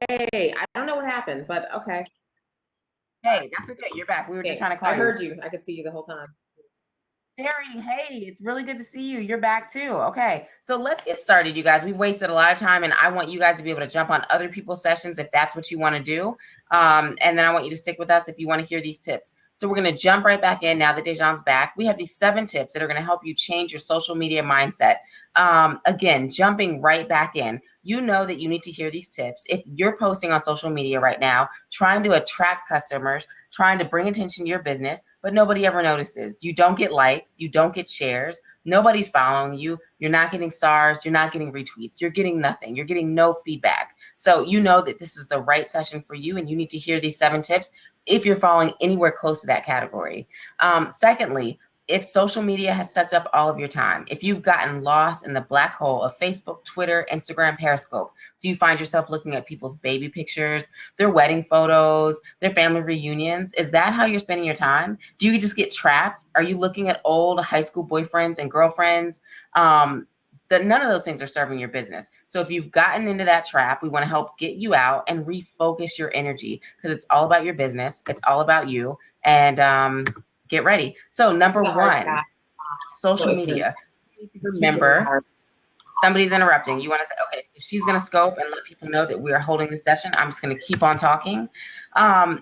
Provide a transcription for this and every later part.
Hey, I don't know what happened, but okay. Hey, that's okay. You're back. We were just Thanks. trying to I call you. heard you. I could see you the whole time. Terry, hey, it's really good to see you. You're back too. Okay, so let's get started, you guys. We've wasted a lot of time, and I want you guys to be able to jump on other people's sessions if that's what you want to do. And then I want you to stick with us if you want to hear these tips. So we're going to jump right back in now that Dejan's back. We have these 7 tips that are going to help you change your social media mindset. Again, jumping right back in. You know that you need to hear these tips. If you're posting on social media right now, trying to attract customers, trying to bring attention to your business, but nobody ever notices. You don't get likes, you don't get shares, nobody's following you, you're not getting stars, you're not getting retweets, you're getting nothing, you're getting no feedback. So you know that this is the right session for you, and you need to hear these 7 tips if you're falling anywhere close to that category. Secondly, if social media has sucked up all of your time, if you've gotten lost in the black hole of Facebook, Twitter, Instagram, Periscope, so you find yourself looking at people's baby pictures, their wedding photos, their family reunions, is that how you're spending your time? Do you just get trapped? Are you looking at old high school boyfriends and girlfriends? None of those things are serving your business. So if you've gotten into that trap, we want to help get you out and refocus your energy, because it's all about your business. It's all about you. And get ready. So To number the hard one, stop. So social if you're media. keep getting Remember, hard. somebody's interrupting. You want to say, okay, if she's going to scope and let people know that we are holding the session, I'm just going to keep on talking.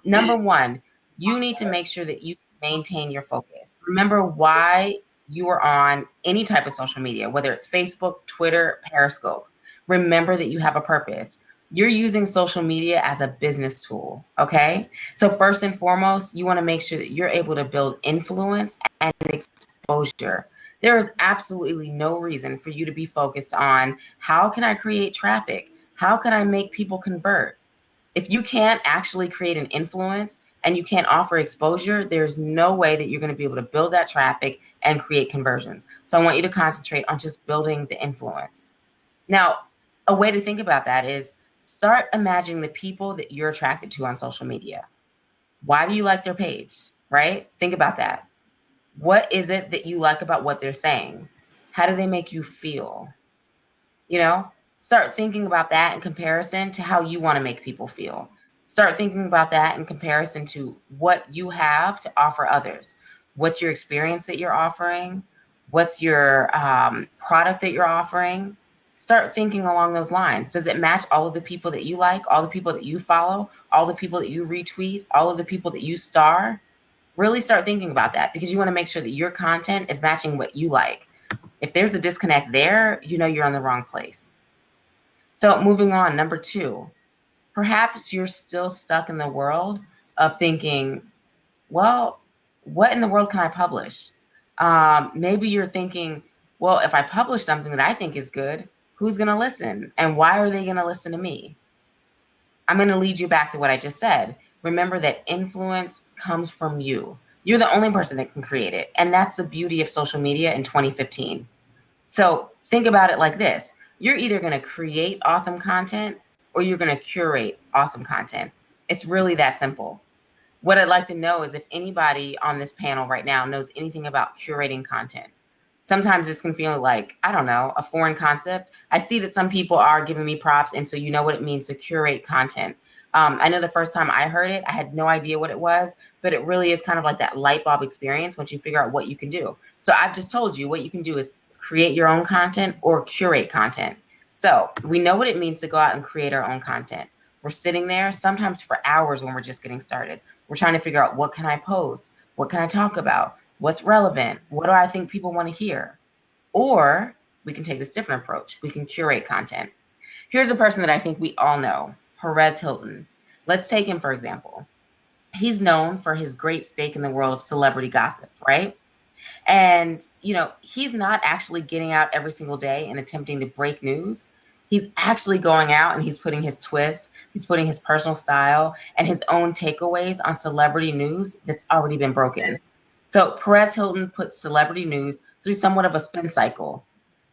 Number one, you need to make sure that you maintain your focus. Remember why you are on any type of social media, whether it's Facebook, Twitter, Periscope. Remember that you have a purpose. You're using social media as a business tool, okay? So first and foremost, you want to make sure that you're able to build influence and exposure. There is absolutely no reason for you to be focused on how can I create traffic? How can I make people convert? If you can't actually create an influence and you can't offer exposure, there's no way that you're going to be able to build that traffic and create conversions. So I want you to concentrate on just building the influence. Now, a way to think about that is start imagining the people that you're attracted to on social media. Why do you like their page, right? Think about that. What is it that you like about what they're saying? How do they make you feel? You know, start thinking about that in comparison to how you want to make people feel. Start thinking about that in comparison to what you have to offer others. What's your experience that you're offering? What's your product that you're offering? Start thinking along those lines. Does it match all of the people that you like, all the people that you follow, all the people that you retweet, all of the people that you star? Really start thinking about that, because you want to make sure that your content is matching what you like. If there's a disconnect there, you know you're in the wrong place. So moving on, number 2, perhaps you're still stuck in the world of thinking, well, what in the world can I publish? Maybe you're thinking, well, if I publish something that I think is good, who's going to listen? And why are they going to listen to me? I'm going to lead you back to what I just said. Remember that influence comes from you. You're the only person that can create it. And that's the beauty of social media in 2015. So think about it like this. You're either going to create awesome content or you're going to curate awesome content. It's really that simple. What I'd like to know is if anybody on this panel right now knows anything about curating content. Sometimes this can feel like, I don't know, a foreign concept. I see that some people are giving me props, and so you know what it means to curate content. I know the first time I heard it, I had no idea what it was, but it really is kind of like that light bulb experience once you figure out what you can do. So I've just told you what you can do is create your own content or curate content. So we know what it means to go out and create our own content. We're sitting there sometimes for hours when we're just getting started. We're trying to figure out, what can I post? What can I talk about? What's relevant? What do I think people want to hear? Or we can take this different approach. We can curate content. Here's a person that I think we all know, Perez Hilton. Let's take him, for example. He's known for his great stake in the world of celebrity gossip, right? And, he's not actually getting out every single day and attempting to break news. He's actually going out and he's putting his twist, he's putting his personal style and his own takeaways on celebrity news that's already been broken. So Perez Hilton puts celebrity news through somewhat of a spin cycle.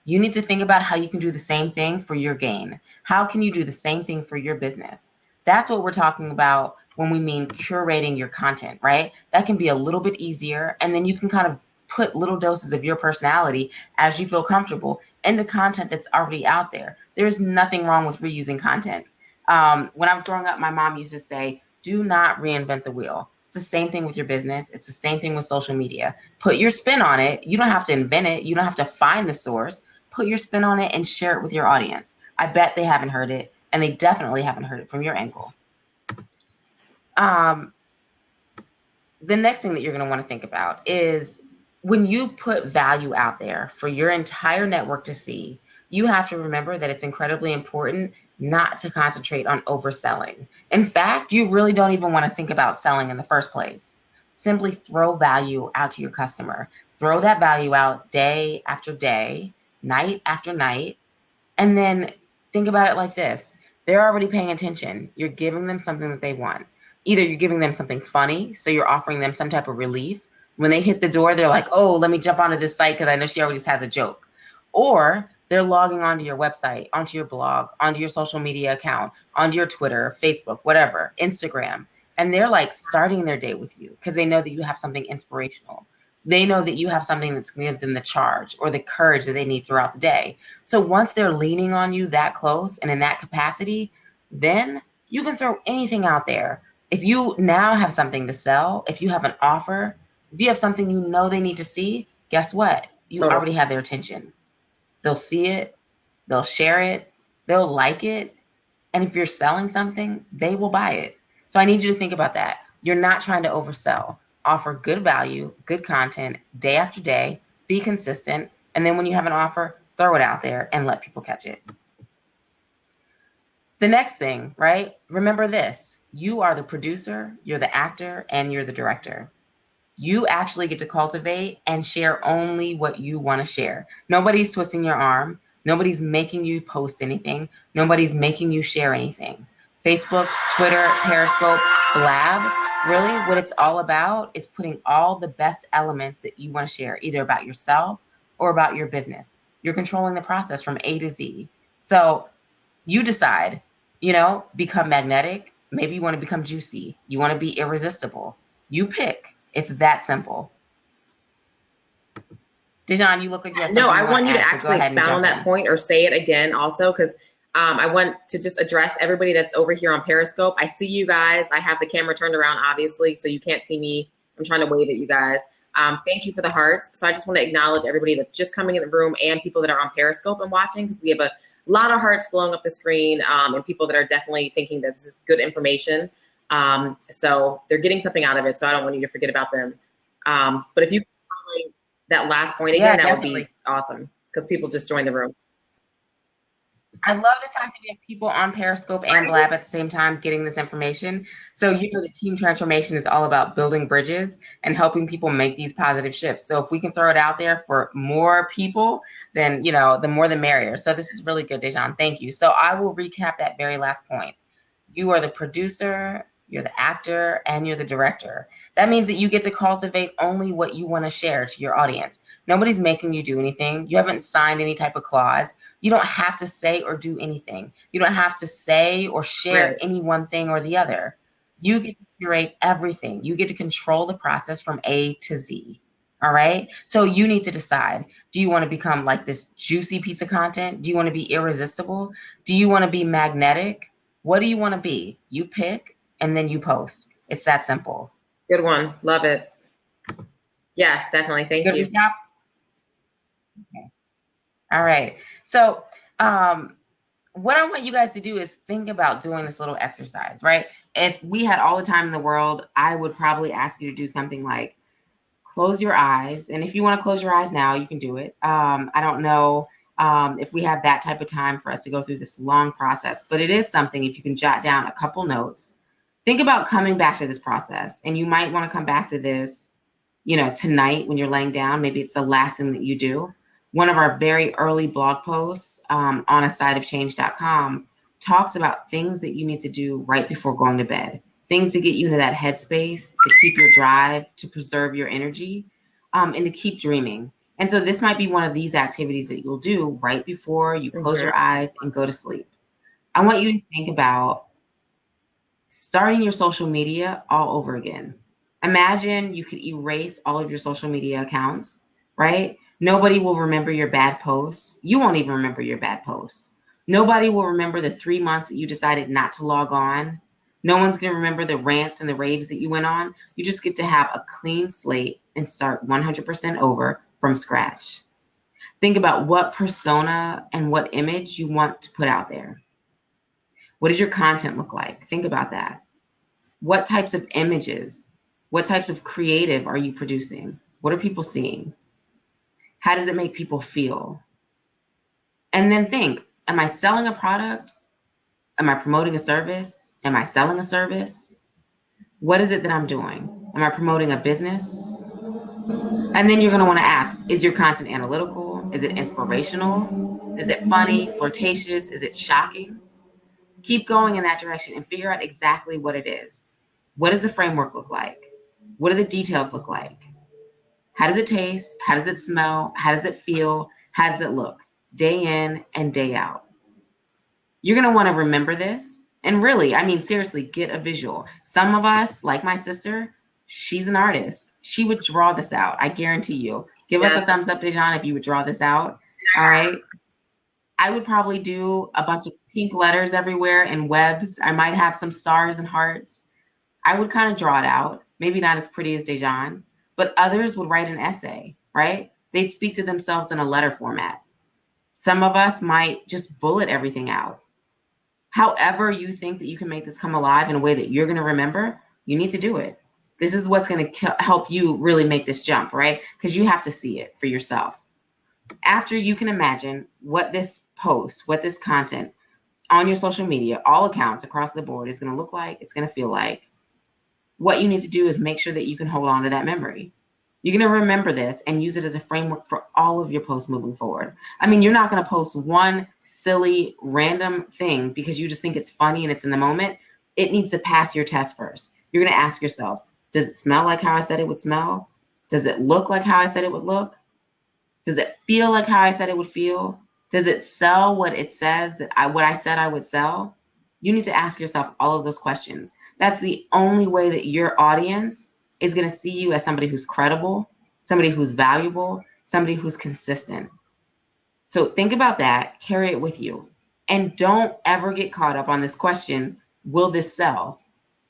You need to think about how you can do the same thing for your gain. How can you do the same thing for your business? That's what we're talking about when we mean curating your content, right? That can be a little bit easier, and then you can kind of put little doses of your personality as you feel comfortable into content that's already out there. There's nothing wrong with reusing content. When I was growing up, my mom used to say, do not reinvent the wheel. It's the same thing with your business. It's the same thing with social media. Put your spin on it. You don't have to invent it. You don't have to find the source. Put your spin on it and share it with your audience. I bet they haven't heard it, and they definitely haven't heard it from your angle. The next thing that you're going to want to think about is when you put value out there for your entire network to see, you have to remember that it's incredibly important not to concentrate on overselling. In fact, you really don't even want to think about selling in the first place. Simply throw value out to your customer. Throw that value out day after day, night after night, and then think about it like this. They're already paying attention. You're giving them something that they want. Either you're giving them something funny, so you're offering them some type of relief. When they hit the door, they're like, oh, let me jump onto this site because I know she already has a joke. Or they're logging onto your website, onto your blog, onto your social media account, onto your Twitter, Facebook, whatever, Instagram. And they're like starting their day with you because they know that you have something inspirational. They know that you have something that's going to give them the charge or the courage that they need throughout the day. So once they're leaning on you that close and in that capacity, then you can throw anything out there. If you now have something to sell, if you have an offer, if you have something you know they need to see, guess what? You already have their attention. They'll see it, they'll share it, they'll like it, and if you're selling something, they will buy it. So I need you to think about that. You're not trying to oversell. Offer good value, good content, day after day, be consistent, and then when you have an offer, throw it out there and let people catch it. The next thing, right? Remember this. You are the producer, you're the actor, and you're the director. You actually get to cultivate and share only what you want to share. Nobody's twisting your arm. Nobody's making you post anything. Nobody's making you share anything. Facebook, Twitter, Periscope, Blab, really what it's all about is putting all the best elements that you want to share, either about yourself or about your business. You're controlling the process from A to Z. So you decide, become magnetic. Maybe you want to become juicy. You want to be irresistible. You pick. It's that simple. Dejan, you look like you have something. No, I want you to actually expound on that point or say it again also, because I want to just address everybody that's over here on Periscope. I see you guys. I have the camera turned around, obviously, so you can't see me. I'm trying to wave at you guys. Thank you for the hearts. So I just want to acknowledge everybody that's just coming in the room and people that are on Periscope and watching, because we have a lot of hearts flowing up the screen and people that are definitely thinking that this is good information. So they're getting something out of it, so I don't want you to forget about them. But if you could find that last point again, that would be awesome, because people just joined the room. I love the fact that we have people on Periscope and Blab at the same time getting this information. So the team transformation is all about building bridges and helping people make these positive shifts. So if we can throw it out there for more people, then, the more the merrier. So this is really good, Dejan. Thank you. So I will recap that very last point. You are the producer, you're the actor, and you're the director. That means that you get to cultivate only what you want to share to your audience. Nobody's making you do anything. You haven't signed any type of clause. You don't have to say or do anything. You don't have to say or share any one thing or the other. You get to curate everything. You get to control the process from A to Z. All right? So you need to decide, do you want to become like this juicy piece of content? Do you want to be irresistible? Do you want to be magnetic? What do you want to be? You pick, and then you post. It's that simple. Good one. Love it. Yes, definitely. Thank you. Recap? Okay. All right. So what I want you guys to do is think about doing this little exercise, right? If we had all the time in the world, I would probably ask you to do something like close your eyes. And if you want to close your eyes now, you can do it. I don't know if we have that type of time for us to go through this long process, but it is something, if you can jot down a couple notes, think about coming back to this process. And you might want to come back to this, tonight when you're laying down. Maybe it's the last thing that you do. One of our very early blog posts on asideofchange.com talks about things that you need to do right before going to bed, things to get you into that headspace, to keep your drive, to preserve your energy, and to keep dreaming. And so this might be one of these activities that you'll do right before you close your eyes and go to sleep. I want you to think about starting your social media all over again. Imagine you could erase all of your social media accounts, right? Nobody will remember your bad posts. You won't even remember your bad posts. Nobody will remember the 3 months that you decided not to log on. No one's going to remember the rants and the raves that you went on. You just get to have a clean slate and start 100% over from scratch. Think about what persona and what image you want to put out there. What does your content look like? Think about that. What types of images, what types of creative are you producing? What are people seeing? How does it make people feel? And then think, am I selling a product? Am I promoting a service? Am I selling a service? What is it that I'm doing? Am I promoting a business? And then you're going to want to ask, is your content analytical? Is it inspirational? Is it funny, flirtatious? Is it shocking? Keep going in that direction and figure out exactly what it is. What does the framework look like? What do the details look like? How does it taste? How does it smell? How does it feel? How does it look? Day in and day out. You're going to want to remember this. And really, I mean, seriously, get a visual. Some of us, like my sister, she's an artist. She would draw this out. I guarantee you. Give us a thumbs up, Dejan, if you would draw this out. All right. I would probably do a bunch of pink letters everywhere and webs. I might have some stars and hearts. I would kind of draw it out. Maybe not as pretty as Dejan, but others would write an essay, right? They'd speak to themselves in a letter format. Some of us might just bullet everything out. However you think that you can make this come alive in a way that you're going to remember, you need to do it. This is what's going to help you really make this jump, right? Because you have to see it for yourself. After you can imagine what this post, what this content on your social media, all accounts across the board is going to look like, it's going to feel like, what you need to do is make sure that you can hold on to that memory. You're going to remember this and use it as a framework for all of your posts moving forward. I mean, you're not going to post one silly, random thing because you just think it's funny and it's in the moment. It needs to pass your test first. You're going to ask yourself, does it smell like how I said it would smell? Does it look like how I said it would look? Does it feel like how I said it would feel? Does it sell what it says what I said I would sell? You need to ask yourself all of those questions. That's the only way that your audience is going to see you as somebody who's credible, somebody who's valuable, somebody who's consistent. So think about that, carry it with you, and don't ever get caught up on this question, will this sell?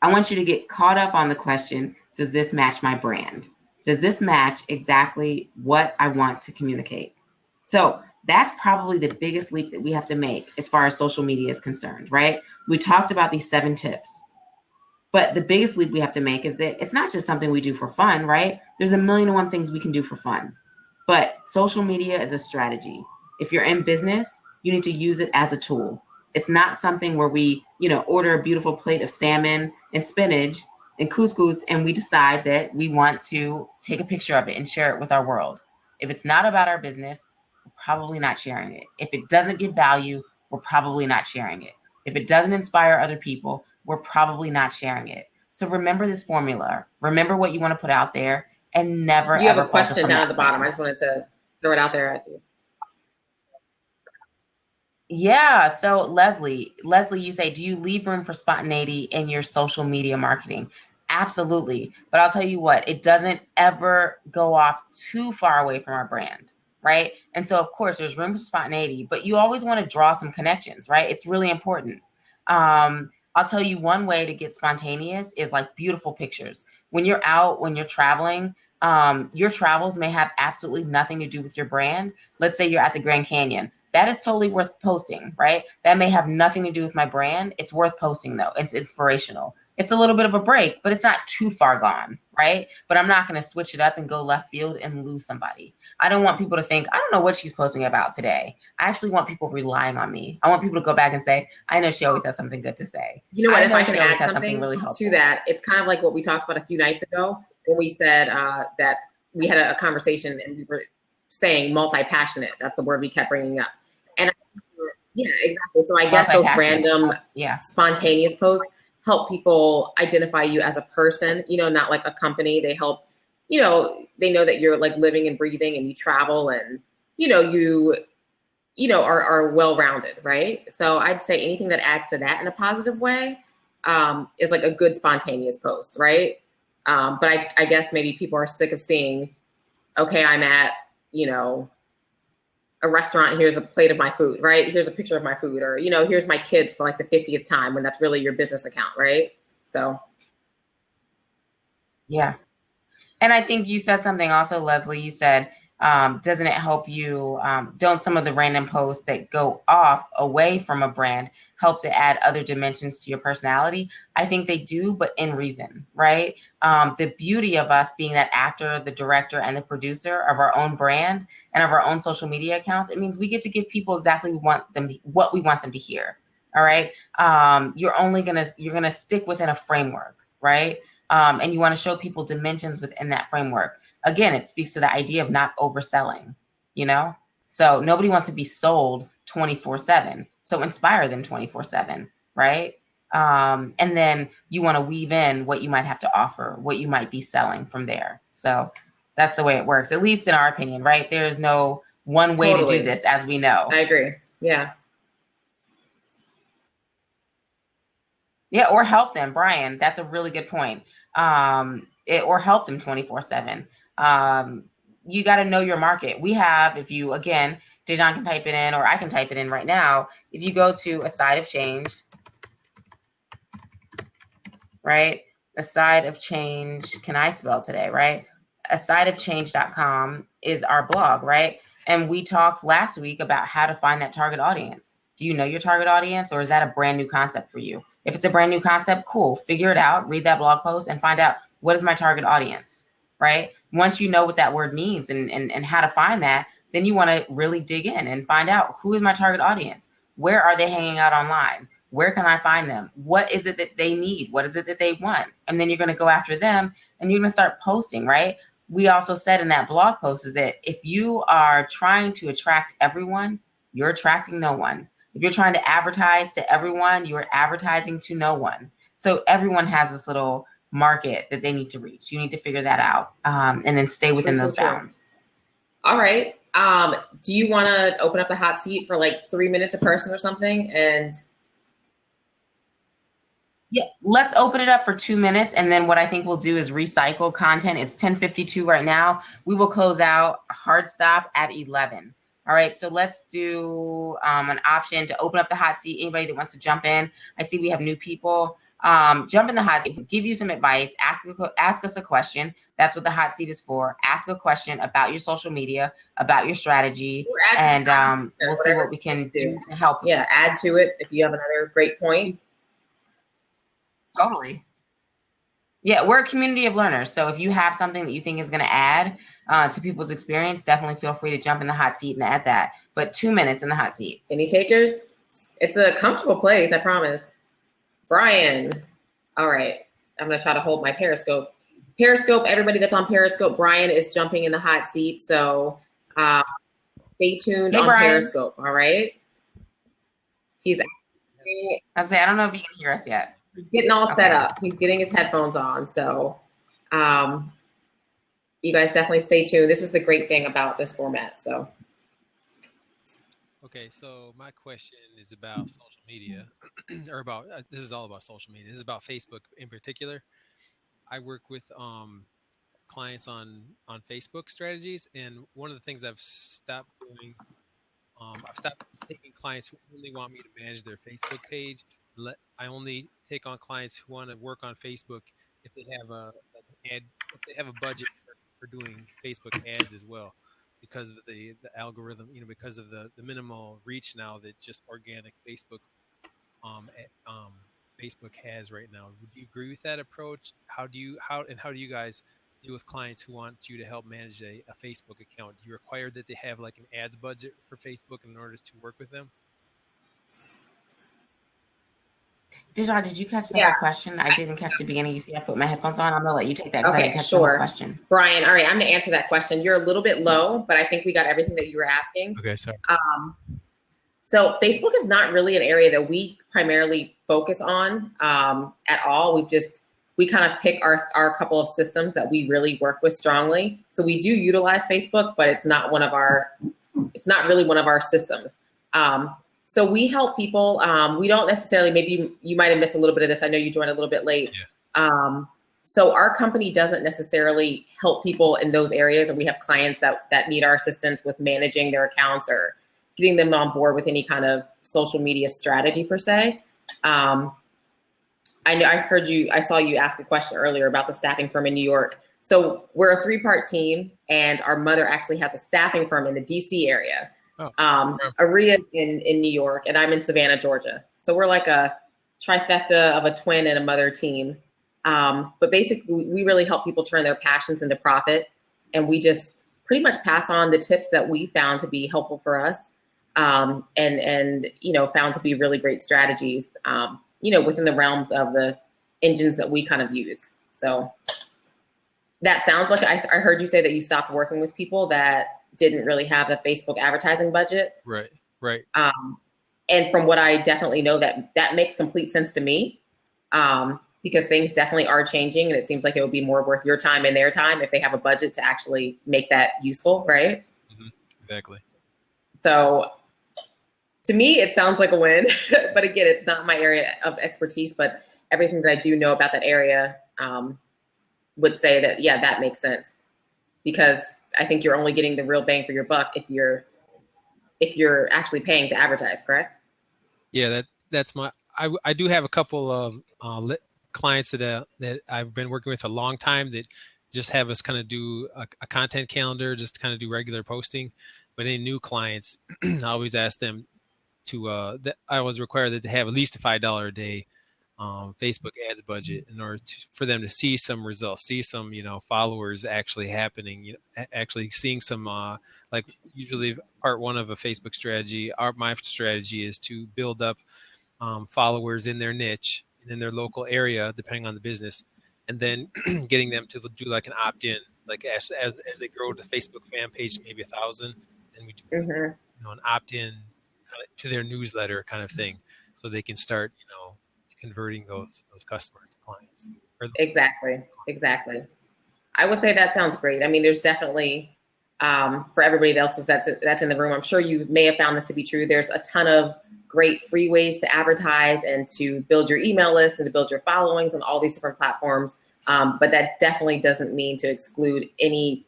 I want you to get caught up on the question, does this match my brand? Does this match exactly what I want to communicate? So that's probably the biggest leap that we have to make as far as social media is concerned, right? We talked about these 7 tips. But the biggest leap we have to make is that it's not just something we do for fun, right? There's a million and one things we can do for fun. But social media is a strategy. If you're in business, you need to use it as a tool. It's not something where we, order a beautiful plate of salmon and spinach and couscous and we decide that we want to take a picture of it and share it with our world. If it's not about our business, we're probably not sharing it. If it doesn't give value, we're probably not sharing it. If it doesn't inspire other people, we're probably not sharing it. So remember this formula. Remember what you want to put out there and never You have ever a question down at the bottom. plan. I just wanted to throw it out there at you. Yeah. So Leslie, you say, do you leave room for spontaneity in your social media marketing? Absolutely. But I'll tell you what, it doesn't ever go off too far away from our brand, right? And so, of course, there's room for spontaneity, but you always want to draw some connections, right? It's really important. I'll tell you one way to get spontaneous is like beautiful pictures. When you're out, when you're traveling, your travels may have absolutely nothing to do with your brand. Let's say you're at the Grand Canyon. That is totally worth posting, right? That may have nothing to do with my brand. It's worth posting though. It's inspirational. It's a little bit of a break, but it's not too far gone, right? But I'm not going to switch it up and go left field and lose somebody. I don't want people to think, I don't know what she's posting about today. I actually want people relying on me. I want people to go back and say, I know she always has something good to say. You know what, if know I she can always add has something really helpful to that, it's kind of like what we talked about a few nights ago when we said that we had a conversation and we were saying multi-passionate. That's the word we kept bringing up. And yeah, exactly. So I guess those random, spontaneous posts help people identify you as a person, not like a company. They help, they know that you're like living and breathing and you travel and, you are well-rounded, right? So I'd say anything that adds to that in a positive way is like a good spontaneous post, right? But I guess maybe people are sick of seeing, okay, I'm at, a restaurant, here's a plate of my food, right? Here's a picture of my food, or, you know, here's my kids for like the 50th time, when that's really your business account, right? So. Yeah. And I think you said something also, Leslie. You said, doesn't it help you, don't some of the random posts that go off away from a brand help to add other dimensions to your personality? I think they do, but in reason, right? The beauty of us being that actor, the director, and the producer of our own brand and of our own social media accounts, it means we get to give people exactly what we want them to hear. All right. You're gonna stick within a framework, right? And you want to show people dimensions within that framework. Again, it speaks to the idea of not overselling, you know? So nobody wants to be sold 24/7. So inspire them 24/7, right? And then you want to weave in what you might have to offer, what you might be selling from there. So that's the way it works, at least in our opinion, right? There's no one way to do this, as we know. I agree. Yeah. Yeah, or help them, Brian. That's a really good point. Or help them 24/7. You got to know your market. We have, if you, again, Dejan can type it in, or I can type it in right now. If you go to A Side of Change, right? A Side of Change, can I spell today, right? asideofchange.com is our blog, right? And we talked last week about how to find that target audience. Do you know your target audience, or is that a brand new concept for you? If it's a brand new concept, cool. Figure it out, read that blog post, and find out, what is my target audience, right? Once you know what that word means and how to find that, then you want to really dig in and find out, who is my target audience? Where are they hanging out online? Where can I find them? What is it that they need? What is it that they want? And then you're going to go after them, and you're going to start posting, right? We also said in that blog post is that if you are trying to attract everyone, you're attracting no one. If you're trying to advertise to everyone, you're advertising to no one. So everyone has this little market that they need to reach. You need to figure that out, and then stay within those bounds. All right. Do you want to open up the hot seat for like 3 minutes a person or something? And yeah, let's open it up for 2 minutes, and then what I think we'll do is recycle content. It's 10:52 right now. We will close out hard stop at 11. All right, so let's do an option to open up the hot seat. Anybody that wants to jump in, I see we have new people. Jump in the hot seat. Give you some advice. Ask us a question. That's what the hot seat is for. Ask a question about your social media, about your strategy, and we'll see what we can do to help you. Yeah, add to it if you have another great point. Totally. Yeah, we're a community of learners. So if you have something that you think is going to add to people's experience, definitely feel free to jump in the hot seat and add that. But 2 minutes in the hot seat. Any takers? It's a comfortable place, I promise. Brian. All right. I'm going to try to hold my Periscope. Periscope, everybody that's on Periscope, Brian is jumping in the hot seat. So stay tuned on Brian. Periscope. All right. He's I don't know if you can hear us yet. getting all set up. He's getting his headphones on. So you guys definitely stay tuned. This is the great thing about this format. So. Okay, so my question is about social media, or about this is all about social media. This is about Facebook in particular. I work with clients on Facebook strategies, and one of the things I've stopped doing, I've stopped taking clients who only want me to manage their Facebook page. I only take on clients who want to work on Facebook if they have a budget for doing Facebook ads as well, because of the algorithm, because of the minimal reach now that just organic Facebook Facebook has right now. Would you agree with that approach? How do you guys deal with clients who want you to help manage a Facebook account? Do you require that they have like an ads budget for Facebook in order to work with them? Dejan, did you catch that question? I didn't catch the beginning. You see, I put my headphones on. I'm gonna let you take that. Okay, I didn't catch the whole question. Brian, all right, I'm gonna answer that question. You're a little bit low, but I think we got everything that you were asking. Okay, sorry. So Facebook is not really an area that we primarily focus on at all. We kind of pick our couple of systems that we really work with strongly. So we do utilize Facebook, but it's not really one of our systems. So we help people. We don't necessarily, maybe you might have missed a little bit of this. I know you joined a little bit late. Yeah. So our company doesn't necessarily help people in those areas, or we have clients that need our assistance with managing their accounts or getting them on board with any kind of social media strategy per se. I saw you ask a question earlier about the staffing firm in New York. So we're a 3-part team, and our mother actually has a staffing firm in the DC area. Aria in New York, and I'm in Savannah, Georgia. So we're like a trifecta of a twin and a mother team. But basically, we really help people turn their passions into profit, and we just pretty much pass on the tips that we found to be helpful for us, and found to be really great strategies, within the realms of the engines that we kind of use. So that sounds like I heard you say that you stopped working with people that didn't really have the Facebook advertising budget. Right. And from what I definitely know, that makes complete sense to me. Because things definitely are changing, and it seems like it would be more worth your time and their time if they have a budget to actually make that useful, right? Mm-hmm. Exactly. So to me, it sounds like a win, but again, it's not my area of expertise, but everything that I do know about that area would say that, yeah, that makes sense, because I think you're only getting the real bang for your buck if you're actually paying to advertise, correct? Yeah, that's I do have a couple of clients that I've been working with a long time that just have us kind of do a content calendar, just kind of do regular posting. But any new clients, I always ask them to, I always require that they have at least a $5 a day Facebook ads budget in order for them to see some results, see some, followers actually happening, actually seeing some, like usually part one of a Facebook strategy, my strategy is to build up followers in their niche, in their local area, depending on the business, and then getting them to do like an opt-in, like as they grow the Facebook fan page, maybe 1,000, and we do an opt-in to their newsletter kind of thing, so they can start converting those customers to clients. Exactly. I would say that sounds great. I mean, there's definitely for everybody else that's in the room, I'm sure you may have found this to be true. There's a ton of great free ways to advertise and to build your email list and to build your followings on all these different platforms. But that definitely doesn't mean to exclude any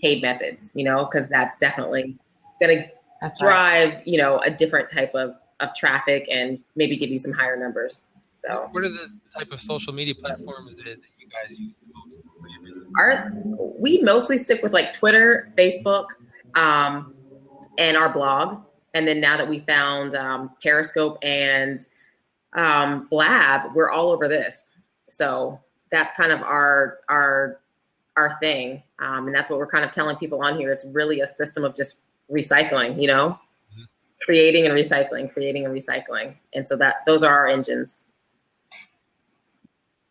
paid methods, because that's definitely going to drive, a different type of traffic and maybe give you some higher numbers. So what are the type of social media platforms that you guys use the most for your business? We mostly stick with like Twitter, Facebook, and our blog. And then now that we found Periscope and Blab, we're all over this. So that's kind of our thing. And that's what we're kind of telling people on here. It's really a system of just recycling, creating and recycling. And so those are our engines.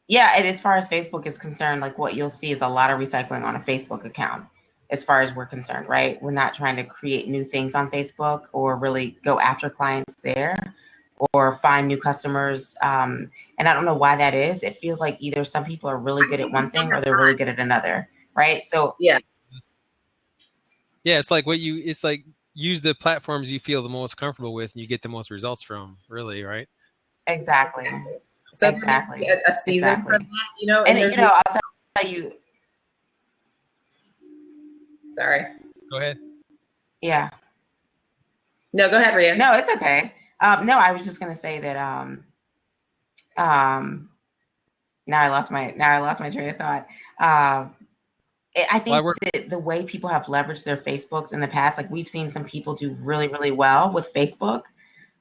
Yeah, and as far as Facebook is concerned, like what you'll see is a lot of recycling on a Facebook account as far as we're concerned, right? We're not trying to create new things on Facebook or really go after clients there or find new customers. And I don't know why that is. It feels like either some people are really good at one thing or they're really good at another, right? So yeah, it's like use the platforms you feel the most comfortable with and you get the most results from, really, right? Exactly. So exactly. A season for that, and I'll tell you. Sorry. Go ahead. Yeah. No, go ahead, Ria. No, it's okay. No, I was just gonna say that. Now I lost my train of thought. I think that the way people have leveraged their Facebooks in the past, like we've seen some people do really, really well with Facebook.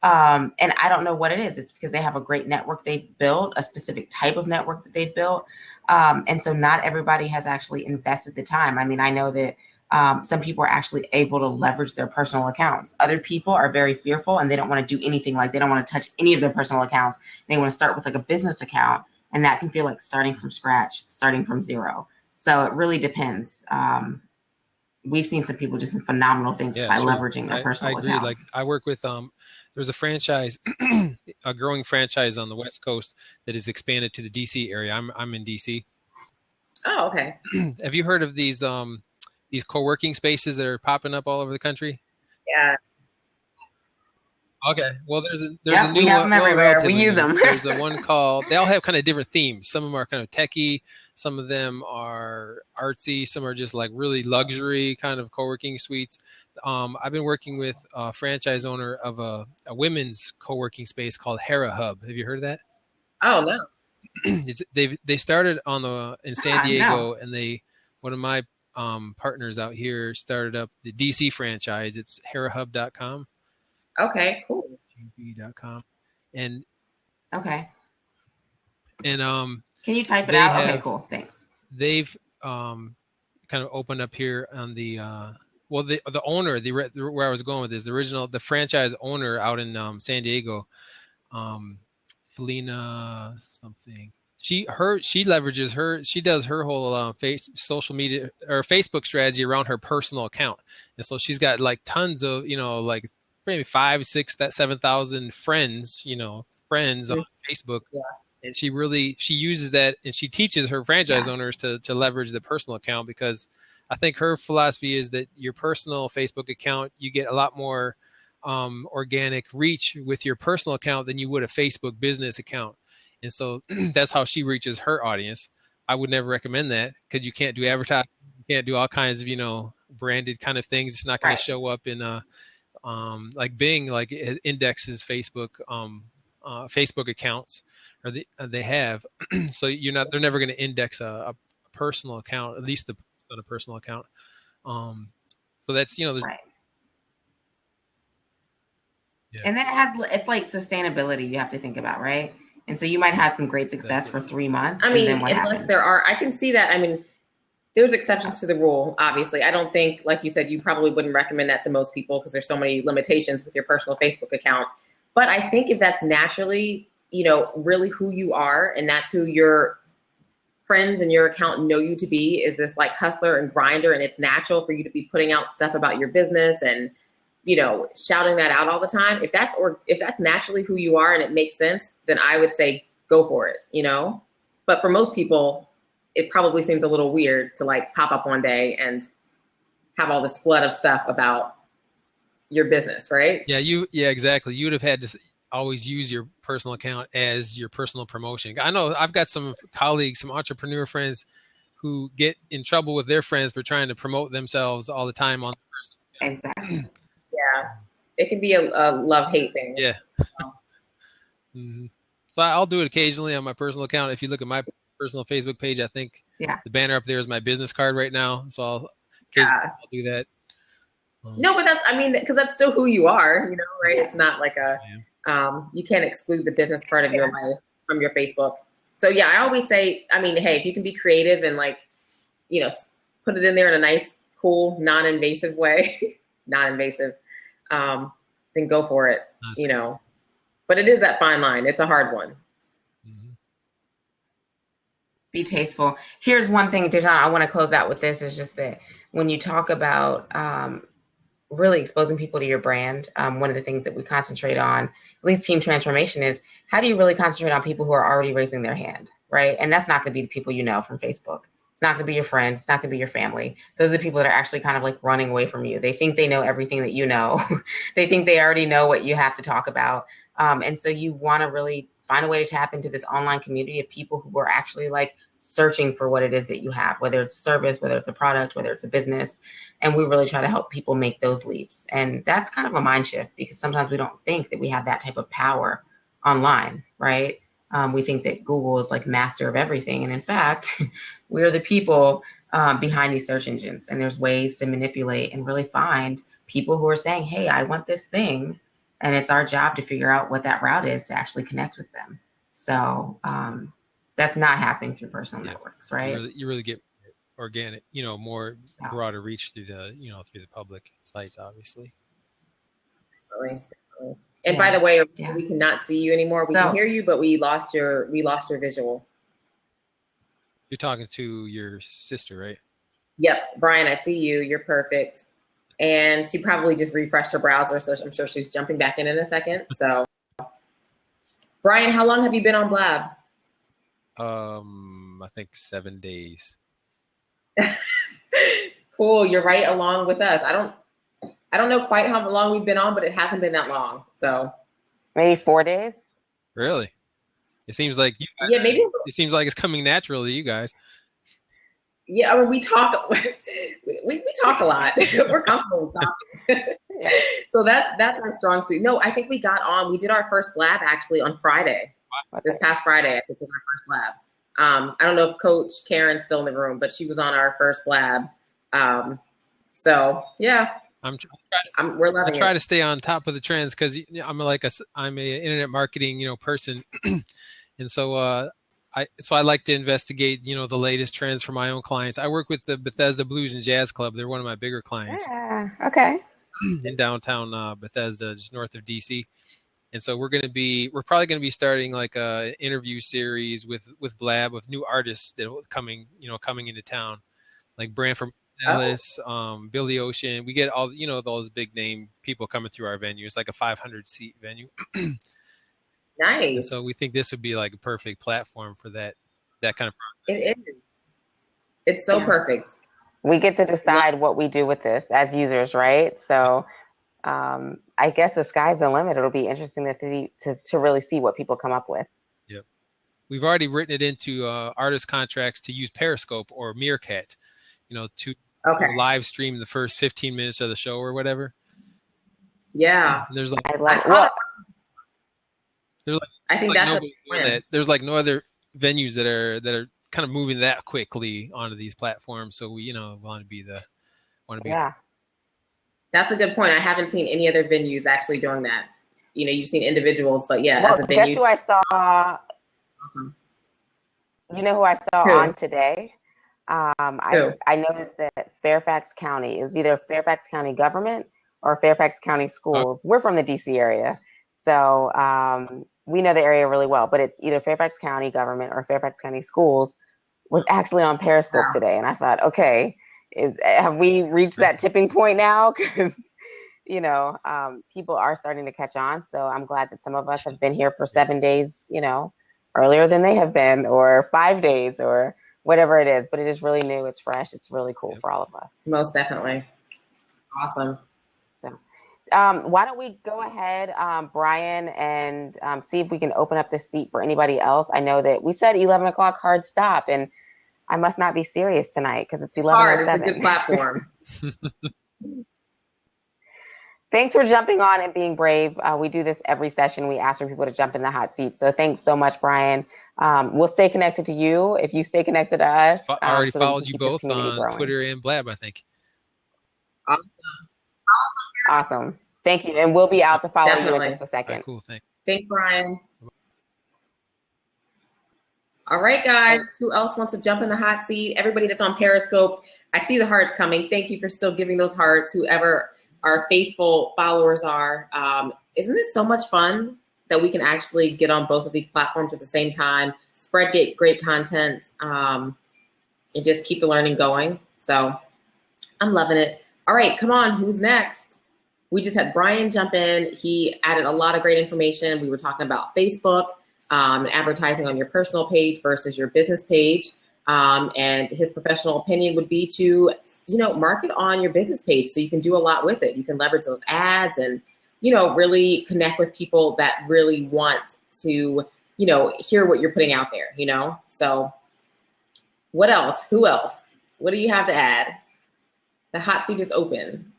And I don't know what it is. It's because they have a great network they've built, a specific type of network that they've built. And so not everybody has actually invested the time. I mean, I know that some people are actually able to leverage their personal accounts. Other people are very fearful and they don't want to do anything. Like they don't want to touch any of their personal accounts. They want to start with like a business account, and that can feel like starting from scratch, starting from zero. So it really depends. We've seen some people do some phenomenal things by leveraging their personal accounts. Like I work with there's a franchise, a growing franchise on the West Coast that has expanded to the DC area. I'm in DC. Oh, okay. Have you heard of these co-working spaces that are popping up all over the country? Yeah. Okay. Well, there's a Yep, new we have one. them Well, everywhere. We relatively use new. them. There's a one called. They all have kind of different themes. Some of them are kind of techie. Some of them are artsy. Some are just like really luxury kind of co-working suites. I've been working with a franchise owner of a women's co-working space called Hera Hub. Have you heard of that? Oh no. They started in San No. Diego, and one of my partners out here started up the DC franchise. It's herahub.com. Okay, cool. gb.com. And Okay. and Can you type it They out? Okay, have- cool. Thanks. they've kind of opened up here on the the owner, where I was going with this, the franchise owner out in San Diego, Felina something. She does her whole social media or Facebook strategy around her personal account, and so she's got like tons of like maybe 5, 6, 7,000 friends on Facebook. Yeah. And she uses that, and she teaches her franchise owners to leverage the personal account, because I think her philosophy is that your personal Facebook account, you get a lot more organic reach with your personal account than you would a Facebook business account. And so that's how she reaches her audience. I would never recommend that, because you can't do advertising, you can't do all kinds of branded kind of things. It's not going to show up in like Bing, like it indexes Facebook Facebook accounts, or they have. So they're never going to index a personal account, at least on a personal account. So that's Right. Yeah. And then it's like sustainability you have to think about, right? And so you might have some great success for 3 months. I mean, and then what unless happens? there are, I can see that. I mean, there's exceptions to the rule, obviously. I don't think, like you said, you probably wouldn't recommend that to most people because there's so many limitations with your personal Facebook account. But I think if that's naturally, really who you are, and that's who your friends and your account know you to be, is this like hustler and grinder, and it's natural for you to be putting out stuff about your business and shouting that out all the time. If that's naturally who you are and it makes sense, then I would say go for it, But for most people, it probably seems a little weird to like pop up one day and have all this flood of stuff about your business, right? Yeah, exactly. You would have had to always use your personal account as your personal promotion. I know I've got some colleagues, some entrepreneur friends who get in trouble with their friends for trying to promote themselves all the time on the personal account. Exactly. Yeah. It can be a love-hate thing. Yeah. Mm-hmm. So I'll do it occasionally on my personal account. If you look at my personal Facebook page, I think the banner up there is my business card right now. So I'll do that. No, but because that's still who you are, right? It's not like you can't exclude the business part of your life from your Facebook. So yeah, I always say, hey, if you can be creative and like, put it in there in a nice, cool, non-invasive way, then go for it, But it is that fine line. It's a hard one. Mm-hmm. Be tasteful. Here's one thing, Dejan, I want to close out with this, is just that when you talk about really exposing people to your brand, one of the things that we concentrate on, at least Team Transformation, is how do you really concentrate on people who are already raising their hand, right? And that's not going to be the people from Facebook. It's not going to be your friends. It's not going to be your family. Those are the people that are actually kind of like running away from you. They think they know everything that you know. They think they already know what you have to talk about. And so you want to really find a way to tap into this online community of people who are actually like searching for what it is that you have, whether it's a service, whether it's a product, whether it's a business. And we really try to help people make those leaps. And that's kind of a mind shift, because sometimes we don't think that we have that type of power online, right? We think that Google is like master of everything. And in fact, we're the people behind these search engines. And there's ways to manipulate and really find people who are saying, hey, I want this thing. And it's our job to figure out what that route is to actually connect with them. So that's not happening through personal networks, right? You really get organic, more broader reach through the public sites, obviously. Really. And by the way, we cannot see you anymore. We can hear you, but we lost your visual. You're talking to your sister, right? Yep. Brian, I see you. You're perfect. And she probably just refreshed her browser, so I'm sure she's jumping back in a second. So, Brian, how long have you been on Blab? I think 7 days. Cool. You're right along with us. I I don't know quite how long we've been on, but it hasn't been that long. So Maybe 4 days. Really? It seems like yeah, maybe. it seems like it's coming naturally to you guys. Yeah, I mean, we talk. we talk a lot. We're comfortable with talking. Yeah. So that's our strong suit. No, I think we got on. We did our first lab actually on Friday. This past Friday, I think was our first lab. I don't know if Coach Karen's still in the room, but she was on our first lab. So yeah, we're loving it. I try to stay on top of the trends because I'm I'm a internet marketing person, and so I like to investigate the latest trends for my own clients. I work with the Bethesda Blues and Jazz Club. They're one of my bigger clients. Yeah. Okay. In downtown Bethesda, just north of DC. And so we're probably gonna be starting like a interview series with Blab, with new artists that are coming into town, like Branford Ellis, Billy Ocean. We get all those big name people coming through our venue. It's like a 500 seat venue. Nice. And so we think this would be like a perfect platform for that kind of process. It is. It's so perfect. We get to decide what we do with this as users, right? So I guess the sky's the limit. It'll be interesting to really see what people come up with. Yep. We've already written it into artist contracts to use Periscope or Meerkat, to live stream the first 15 minutes of the show or whatever. Yeah. And there's like, I think that's there's like no other venues that are kind of moving that quickly onto these platforms. So we, want to be. Yeah. That's a good point. I haven't seen any other venues actually doing that. You've seen individuals, but yeah, as a venue. Guess who I saw? You know who I saw on today? I noticed that Fairfax County, it was either Fairfax County government or Fairfax County schools. We're from the DC area. So we know the area really well, but it's either Fairfax County government or Fairfax County schools was actually on Periscope today. And I thought, okay, have we reached that tipping point now? Because, people are starting to catch on. So I'm glad that some of us have been here for 7 days, earlier than they have been, or 5 days, or whatever it is. But it is really new. It's fresh. It's really cool for all of us. Most definitely. Awesome. Why don't we go ahead, Brian, and see if we can open up the seat for anybody else. I know that we said 11 o'clock hard stop, and I must not be serious tonight because it's 11:07. It's a good platform. Thanks for jumping on and being brave. We do this every session. We ask for people to jump in the hot seat. So thanks so much, Brian. We'll stay connected to you if you stay connected to us. I already followed you both on Twitter and Blab, I think. Awesome. Thank you. And we'll be out to follow you in just a second. Right, cool. Thanks, Brian. All right, guys. Who else wants to jump in the hot seat? Everybody that's on Periscope, I see the hearts coming. Thank you for still giving those hearts, whoever our faithful followers are. Isn't this so much fun that we can actually get on both of these platforms at the same time, spread great content, and just keep the learning going? So I'm loving it. All right, come on. Who's next? We just had Brian jump in. He added a lot of great information. We were talking about Facebook, advertising on your personal page versus your business page. And his professional opinion would be to, market on your business page so you can do a lot with it. You can leverage those ads and, really connect with people that really want to, hear what you're putting out there, So what else? Who else? What do you have to add? The hot seat is open.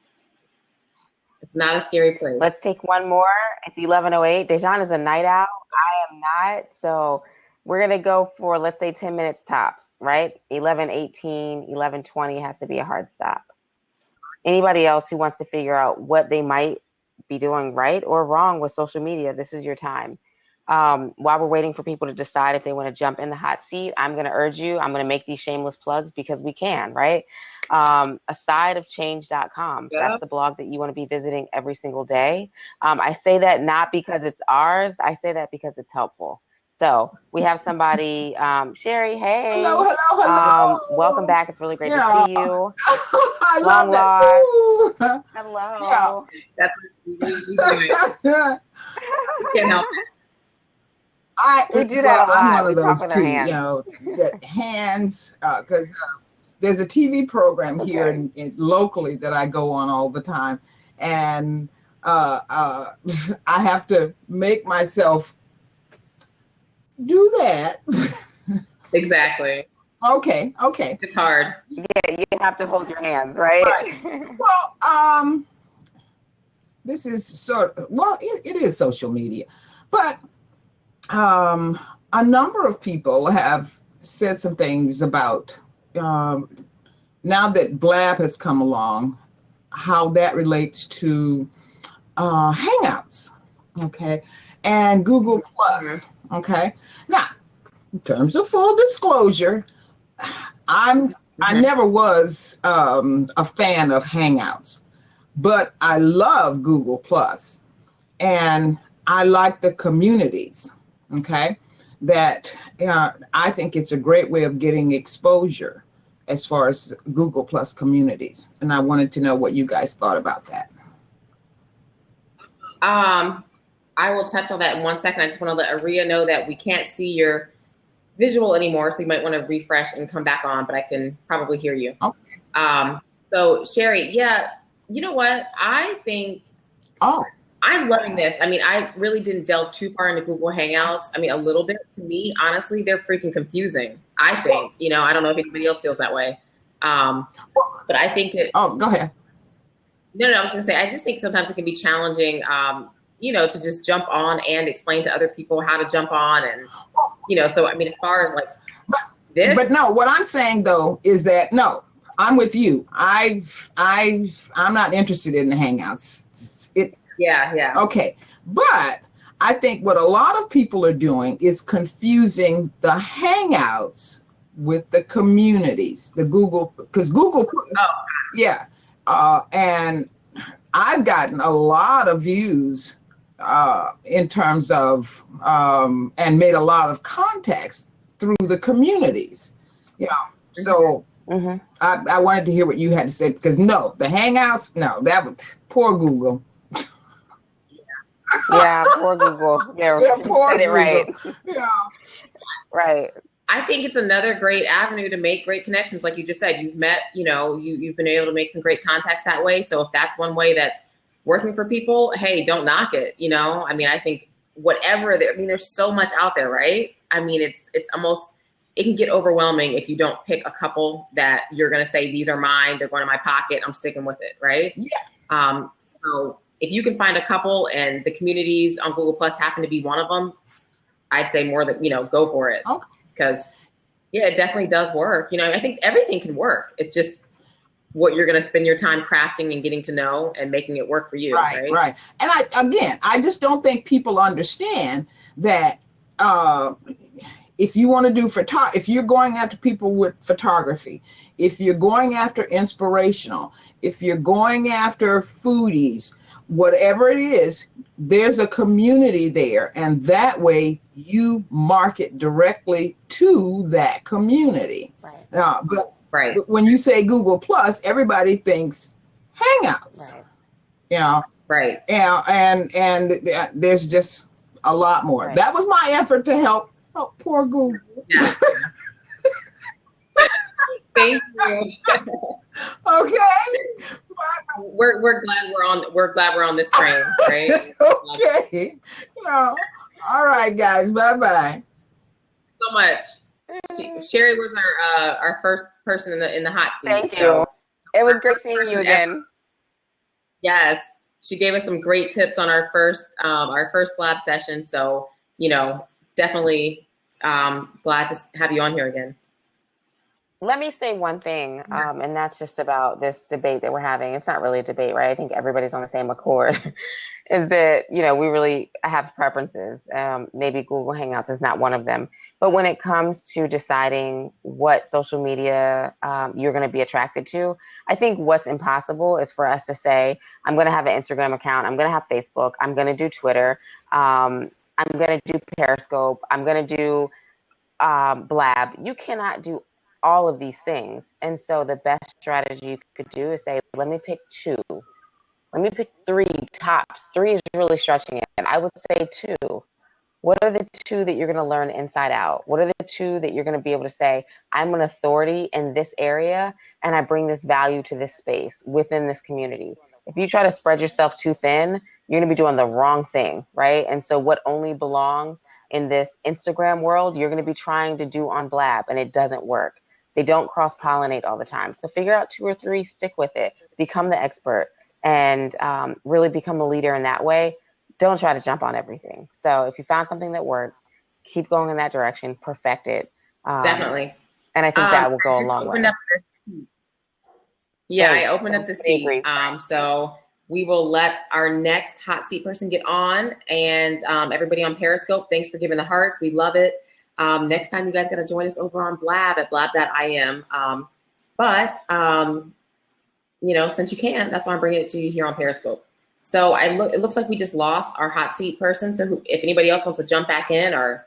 It's not a scary place. Let's take one more. It's 11:08. Dejan is a night owl. I am not. So we're going to go for, let's say, 10 minutes tops, right? 11:18, 11:20 has to be a hard stop. Anybody else who wants to figure out what they might be doing right or wrong with social media, this is your time. While we're waiting for people to decide if they want to jump in the hot seat, I'm going to urge you, I'm going to make these shameless plugs because we can, right? Asideofchange.com. Yeah. That's the blog that you want to be visiting every single day. I say that not because it's ours. I say that because it's helpful. So we have somebody, Sherry, hey. Hello. Welcome back. It's really great to see you. I Long love that. Hello. Yeah. That's what we do. You can't help it. We do that a lot. I'm one We of talk those with too, our hands. that hands, because there's a TV program here in locally that I go on all the time, and I have to make myself do that. Exactly. Okay. It's hard. Yeah, you have to hold your hands, right? Well, this is it is social media, but a number of people have said some things about now that Blab has come along, how that relates to Hangouts, okay, and Google Plus, okay. Now, in terms of full disclosure, I never was a fan of Hangouts, but I love Google Plus, and I like the communities, okay, that I think it's a great way of getting exposure as far as Google Plus communities. And I wanted to know what you guys thought about that. I will touch on that in 1 second. I just want to let Aria know that we can't see your visual anymore, so you might want to refresh and come back on, but I can probably hear you. Okay. So Sherry, yeah, you know what? I think I'm loving this. I mean, I really didn't delve too far into Google Hangouts. I mean, a little bit. To me, honestly, they're freaking confusing. I think, I don't know if anybody else feels that way. But I think it. Oh, go ahead. No, I was going to say, I just think sometimes it can be challenging, to just jump on and explain to other people how to jump on. And, so, I mean, as far as like this. But no, what I'm saying though, is that, no, I'm with you. I'm not interested in the Hangouts. Yeah. Okay. But I think what a lot of people are doing is confusing the Hangouts with the communities, the Google, because Google, yeah. And I've gotten a lot of views in terms of, and made a lot of contacts through the communities, so I wanted to hear what you had to say, because no, the Hangouts, no, that was poor Google. Yeah, poor Google. Yeah, poor said it right. Yeah. Right. I think it's another great avenue to make great connections. Like you just said, you've met, you've been able to make some great contacts that way. So if that's one way that's working for people, hey, don't knock it. I mean, I think there's so much out there, right? I mean, it's almost, it can get overwhelming if you don't pick a couple that you're going to say, these are mine, they're going to my pocket, I'm sticking with it, right? Yeah. So if you can find a couple and the communities on Google Plus happen to be one of them, I'd say more than, go for it. Okay. Because, yeah, it definitely does work. I think everything can work. It's just what you're going to spend your time crafting and getting to know and making it work for you. Right. And I just don't think people understand that if you want to do if you're going after people with photography, if you're going after inspirational, if you're going after foodies, whatever it is, there's a community there, and that way you market directly to that community. Right. But when you say Google Plus, everybody thinks Hangouts. Right. Right. And there's just a lot more. Right. That was my effort to help poor Google. Yeah. Thank you. Okay. We're glad we're on this train, right? Okay. All right, guys. Bye-bye. So much. Sherry was our first person in the hot seat. Thank you. It was great seeing you again. Yes, she gave us some great tips on our first Blab session. So definitely glad to have you on here again. Let me say one thing, and that's just about this debate that we're having. It's not really a debate, right? I think everybody's on the same accord. Is that, we really have preferences. Maybe Google Hangouts is not one of them. But when it comes to deciding what social media you're going to be attracted to, I think what's impossible is for us to say, I'm going to have an Instagram account, I'm going to have Facebook, I'm going to do Twitter, I'm going to do Periscope, I'm going to do Blab. You cannot do all of these things. And so the best strategy you could do is say, let me pick two. Let me pick three tops. Three is really stretching it. I would say two. What are the two that you're going to learn inside out? What are the two that you're going to be able to say, I'm an authority in this area and I bring this value to this space within this community? If you try to spread yourself too thin, you're going to be doing the wrong thing, right? And so what only belongs in this Instagram world, you're going to be trying to do on Blab, and it doesn't work. They don't cross-pollinate all the time. So figure out 2 or 3, stick with it, become the expert, and really become a leader in that way. Don't try to jump on everything. So if you found something that works, keep going in that direction, perfect it. Definitely. And I think that will go a long way. Yeah, Thanks. I opened up the Everybody seat. agrees. So we will let our next hot seat person get on, and everybody on Periscope, thanks for giving the hearts. We love it. Next time you guys got to join us over on Blab at blab.im. You know, since you can, that's why I'm bringing it to you here on Periscope. So it looks like we just lost our hot seat person. So if anybody else wants to jump back in, or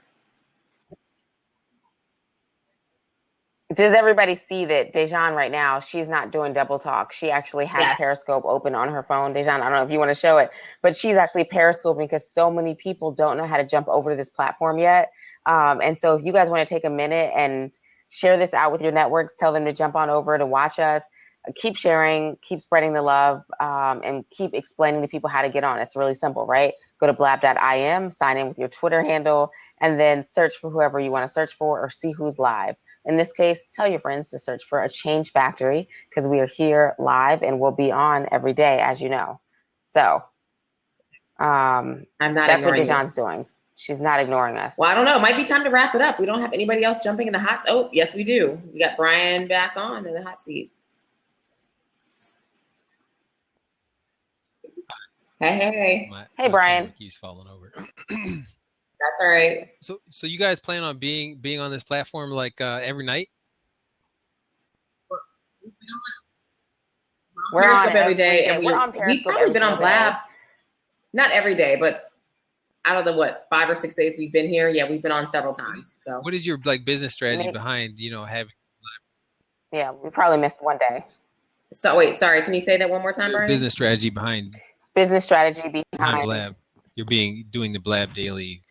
does everybody see that Dejan right now, she's not doing double talk. She actually has Yes. Periscope open on her phone. Dejan, I don't know if you want to show it, but she's actually Periscoping because so many people don't know how to jump over to this platform yet. And so if you guys want to take a minute and share this out with your networks, tell them to jump on over to watch us. Keep sharing, keep spreading the love, and keep explaining to people how to get on. It's really simple, right? Go to blab.im, sign in with your Twitter handle, and then search for whoever you want to search for or see who's live. In this case, tell your friends to search for A Change Factory because we are here live and we'll be on every day, as you know. So I'm not that's what ignoring you. Dejan's doing. She's not ignoring us. Well, I don't know. It might be time to wrap it up. We don't have anybody else jumping in the hot. Oh, yes, we do. We got Brian back on in the hot seat. Hey. Hey, Brian. camera keeps falling over. That's all right. So you guys plan on being on this platform like every night? We're Periscope on every day, and we're on we've Periscope probably every been on single Blab. day. Not every day, but out of the 5 or 6 days we've been here, yeah, we've been on several times. So What is your like business strategy Maybe. behind having Yeah, we probably missed one day. So wait, sorry, can you say that one more time, your Brian? business strategy behind Business strategy behind behind. Blab? You're doing the Blab daily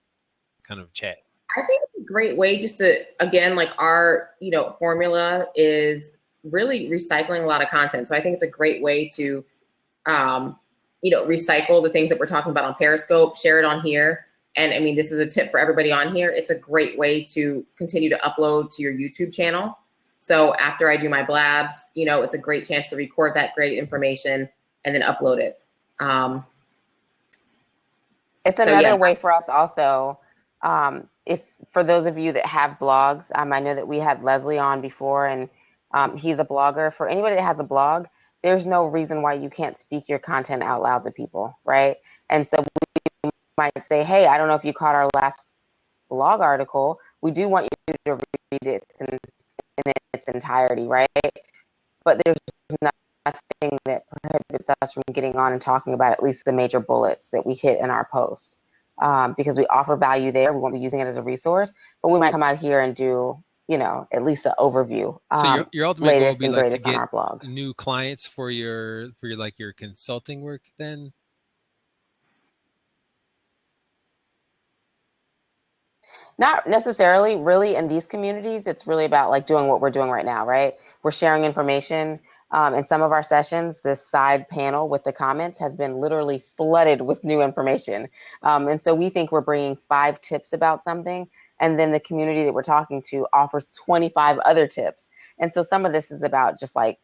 kind of chat. I think it's a great way just to, again, like our, formula is really recycling a lot of content. So I think it's a great way to, recycle the things that we're talking about on Periscope, share it on here. And I mean, this is a tip for everybody on here. It's a great way to continue to upload to your YouTube channel. So after I do my blabs, it's a great chance to record that great information and then upload it. It's So, another yeah. way for us also. If for those of you that have blogs, I know that we had Leslie on before, and he's a blogger. For anybody that has a blog, there's no reason why you can't speak your content out loud to people, right? And so we might say, hey, I don't know if you caught our last blog article. We do want you to read it in its entirety, right? But there's nothing that prohibits us from getting on and talking about at least the major bullets that we hit in our post. Because we offer value there. We won't be using it as a resource, but we might come out here and do, at least an overview. So your ultimate goal would Latest be and like to greatest on get our blog. new clients for your consulting work then? Not necessarily, really, in these communities. It's really about like doing what we're doing right now, right? We're sharing information. In some of our sessions, this side panel with the comments has been literally flooded with new information. And so we think we're bringing 5 tips about something, and then the community that we're talking to offers 25 other tips. And so some of this is about just like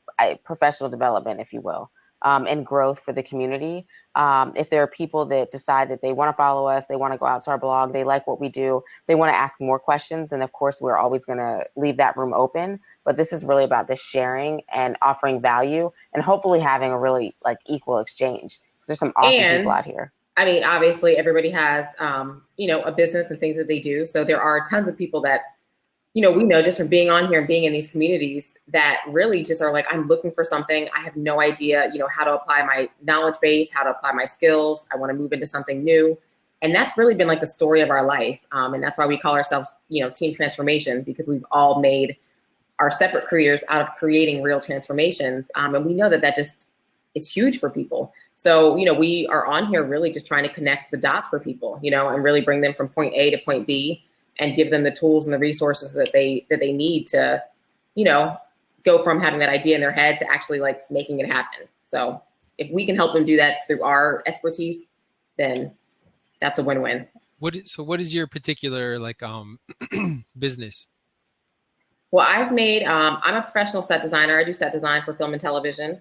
professional development, if you will, and growth for the community. If there are people that decide that they want to follow us, they want to go out to our blog, they like what we do, they want to ask more questions, and of course, we're always going to leave that room open. But this is really about the sharing and offering value and hopefully having a really like equal exchange. Because there's some awesome people out here. I mean, obviously everybody has, a business and things that they do. So there are tons of people that, we know just from being on here and being in these communities that really just are like, I'm looking for something. I have no idea, how to apply my knowledge base, how to apply my skills. I want to move into something new. And that's really been like the story of our life. And that's why we call ourselves, Team Transformation, because we've all made our separate careers out of creating real transformations. And we know that just is huge for people. So, we are on here really just trying to connect the dots for people, and really bring them from point A to point B and give them the tools and the resources that they need to, go from having that idea in their head to actually like making it happen. So if we can help them do that through our expertise, then that's a win-win. What is your particular like business? Well, I've made, I'm a professional set designer. I do set design for film and television.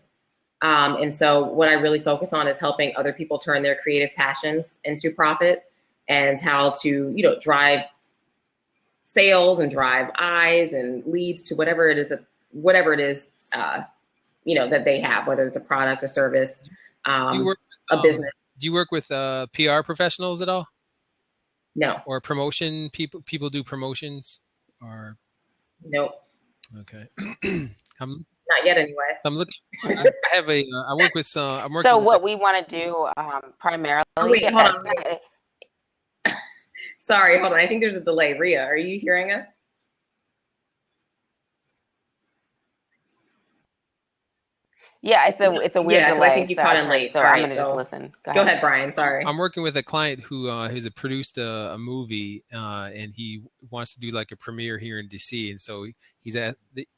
And so what I really focus on is helping other people turn their creative passions into profit, and how to, you know, drive sales and drive eyes and leads to whatever it is, you know, that they have, whether it's a product, a service, a business. Do you work with PR professionals at all? No. Or promotion people? People do promotions or? Nope. Okay. Not yet, anyway. I'm looking. I have a. I work with some. I'm working. So with what we want to do primarily. Oh, wait, hold on. Sorry, hold on. I think there's a delay. Rhea, are you hearing us? Yeah, it's a weird Yeah, 'cause delay. I think you caught in late. So All I'm right, gonna just so listen. Go ahead, Brian. Sorry. I'm working with a client who has produced a movie, and he wants to do like a premiere here in DC, and so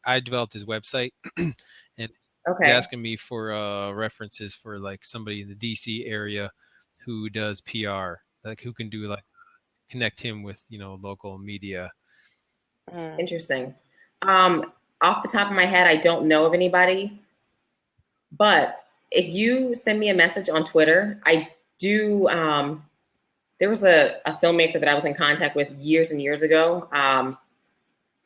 I developed his website, and he's Okay. asking me for references for like somebody in the DC area who does PR, like who can do like connect him with, you know, local media. Interesting. Off the top of my head, I don't know of anybody, but if you send me a message on Twitter, I do. There was a filmmaker that I was in contact with years and years ago,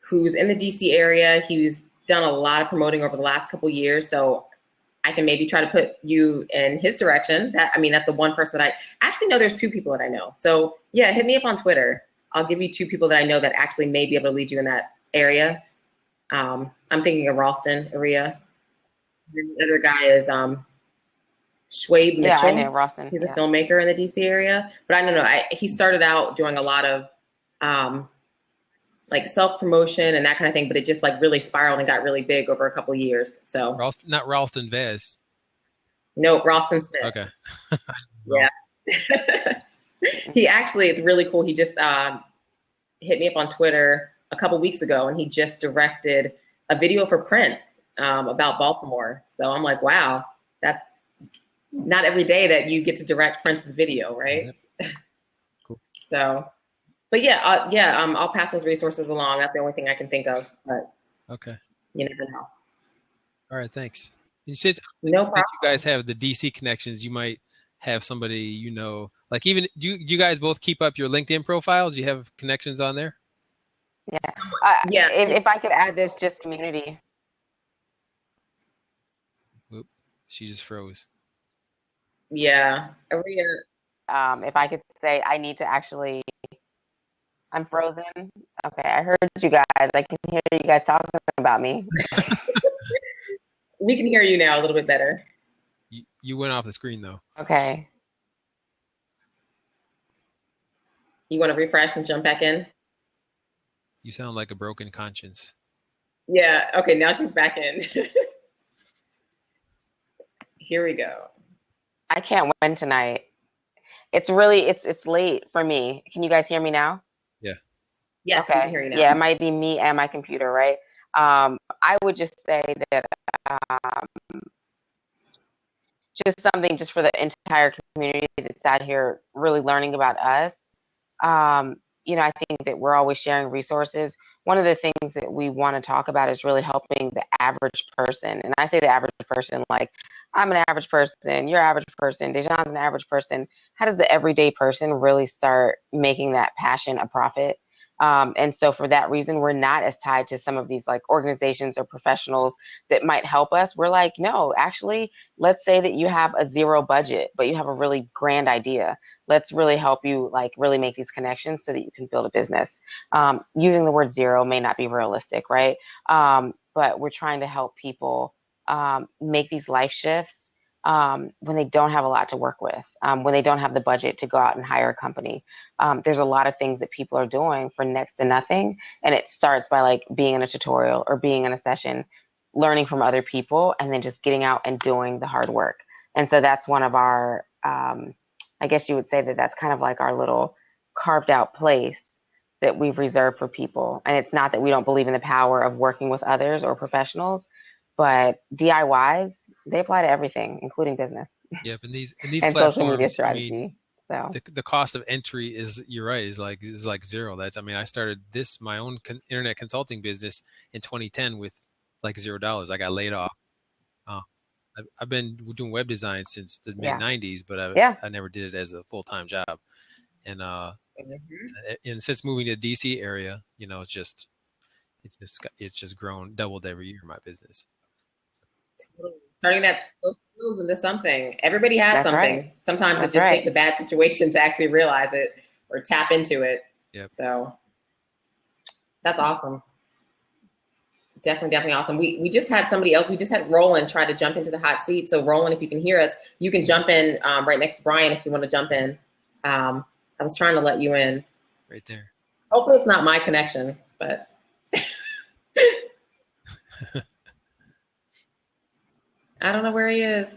who's in the DC area. He's done a lot of promoting over the last couple years, so I can maybe try to put you in his direction. That's the one person that I actually know. There's two people that I know. So yeah, hit me up on Twitter. I'll give you two people that I know that actually may be able to lead you in that area. I'm thinking of Ralston area. The other guy is Schwabe Mitchell. Yeah, I know Ralston. He's a filmmaker in the DC area, but I don't know. He started out doing a lot of like self-promotion and that kind of thing, but it just like really spiraled and got really big over a couple of years. So Not Ralston Vez. No, Ralston Smith. Okay. Yeah. He actually, it's really cool. He just hit me up on Twitter a couple weeks ago, and he just directed a video for Prince about Baltimore. So I'm like, wow, that's not every day that you get to direct Prince's video, right? Cool. So, but yeah, I'll pass those resources along. That's the only thing I can think of, but Okay. you never know. All right. Thanks. You said No that problem. you guys have the DC connections. You might have somebody, you know, like even do you guys both keep up your LinkedIn profiles? Do you have connections on there? Yeah. Yeah. If I could add this, just community. Oop, she just froze. Yeah. Aria. If I could say, I need to actually. I'm frozen. Okay, I heard you guys. I can hear you guys talking about me. We can hear you now a little bit better. You went off the screen though. Okay. You want to refresh and jump back in? You sound like a broken conscience. Yeah. Okay. Now she's back in. Here we go. I can't win tonight. It's late for me. Can you guys hear me now? Yes, we Okay. can hear you now. Yeah, it might be me and my computer, right? I would just say that just something just for the entire community that's out here really learning about us. You know, I think that we're always sharing resources. One of the things that we want to talk about is really helping the average person. And I say the average person, like I'm an average person, you're an average person, Dejan's an average person. How does the everyday person really start making that passion a profit? And so for that reason, we're not as tied to some of these like organizations or professionals that might help us. We're like, no, actually, let's say that you have a zero budget, but you have a really grand idea. Let's really help you like really make these connections so that you can build a business. Using the word zero may not be realistic, right? But we're trying to help people make these life shifts when they don't have a lot to work with, when they don't have the budget to go out and hire a company. There's a lot of things that people are doing for next to nothing. And it starts by like being in a tutorial or being in a session, learning from other people, and then just getting out and doing the hard work. And so that's one of our, I guess you would say that that's kind of like our little carved out place that we've reserved for people. And it's not that we don't believe in the power of working with others or professionals, But DIYs, they apply to everything, including business Yep, and these and social media platforms, I mean, strategy. So the cost of entry is, you're right, is like zero. That's, I mean, I started my own internet consulting business in 2010 with like $0. I got laid off. Uh, I've been doing web design since the mid yeah, 90s, but yeah, I never did it as a full-time job. And Mhm. and since moving to the DC area, you know, it's just grown, doubled every year, my business. Turning those skills into something. Everybody has that's something. right. Sometimes it That's just right. takes a bad situation to actually realize it or tap into it. Yep. So that's awesome. Definitely awesome. We just had somebody else. We just had Roland try to jump into the hot seat. So Roland, if you can hear us, you can jump in right next to Brian if you want to jump in. I was trying to let you in. Right there. Hopefully it's not my connection, but I don't know where he is.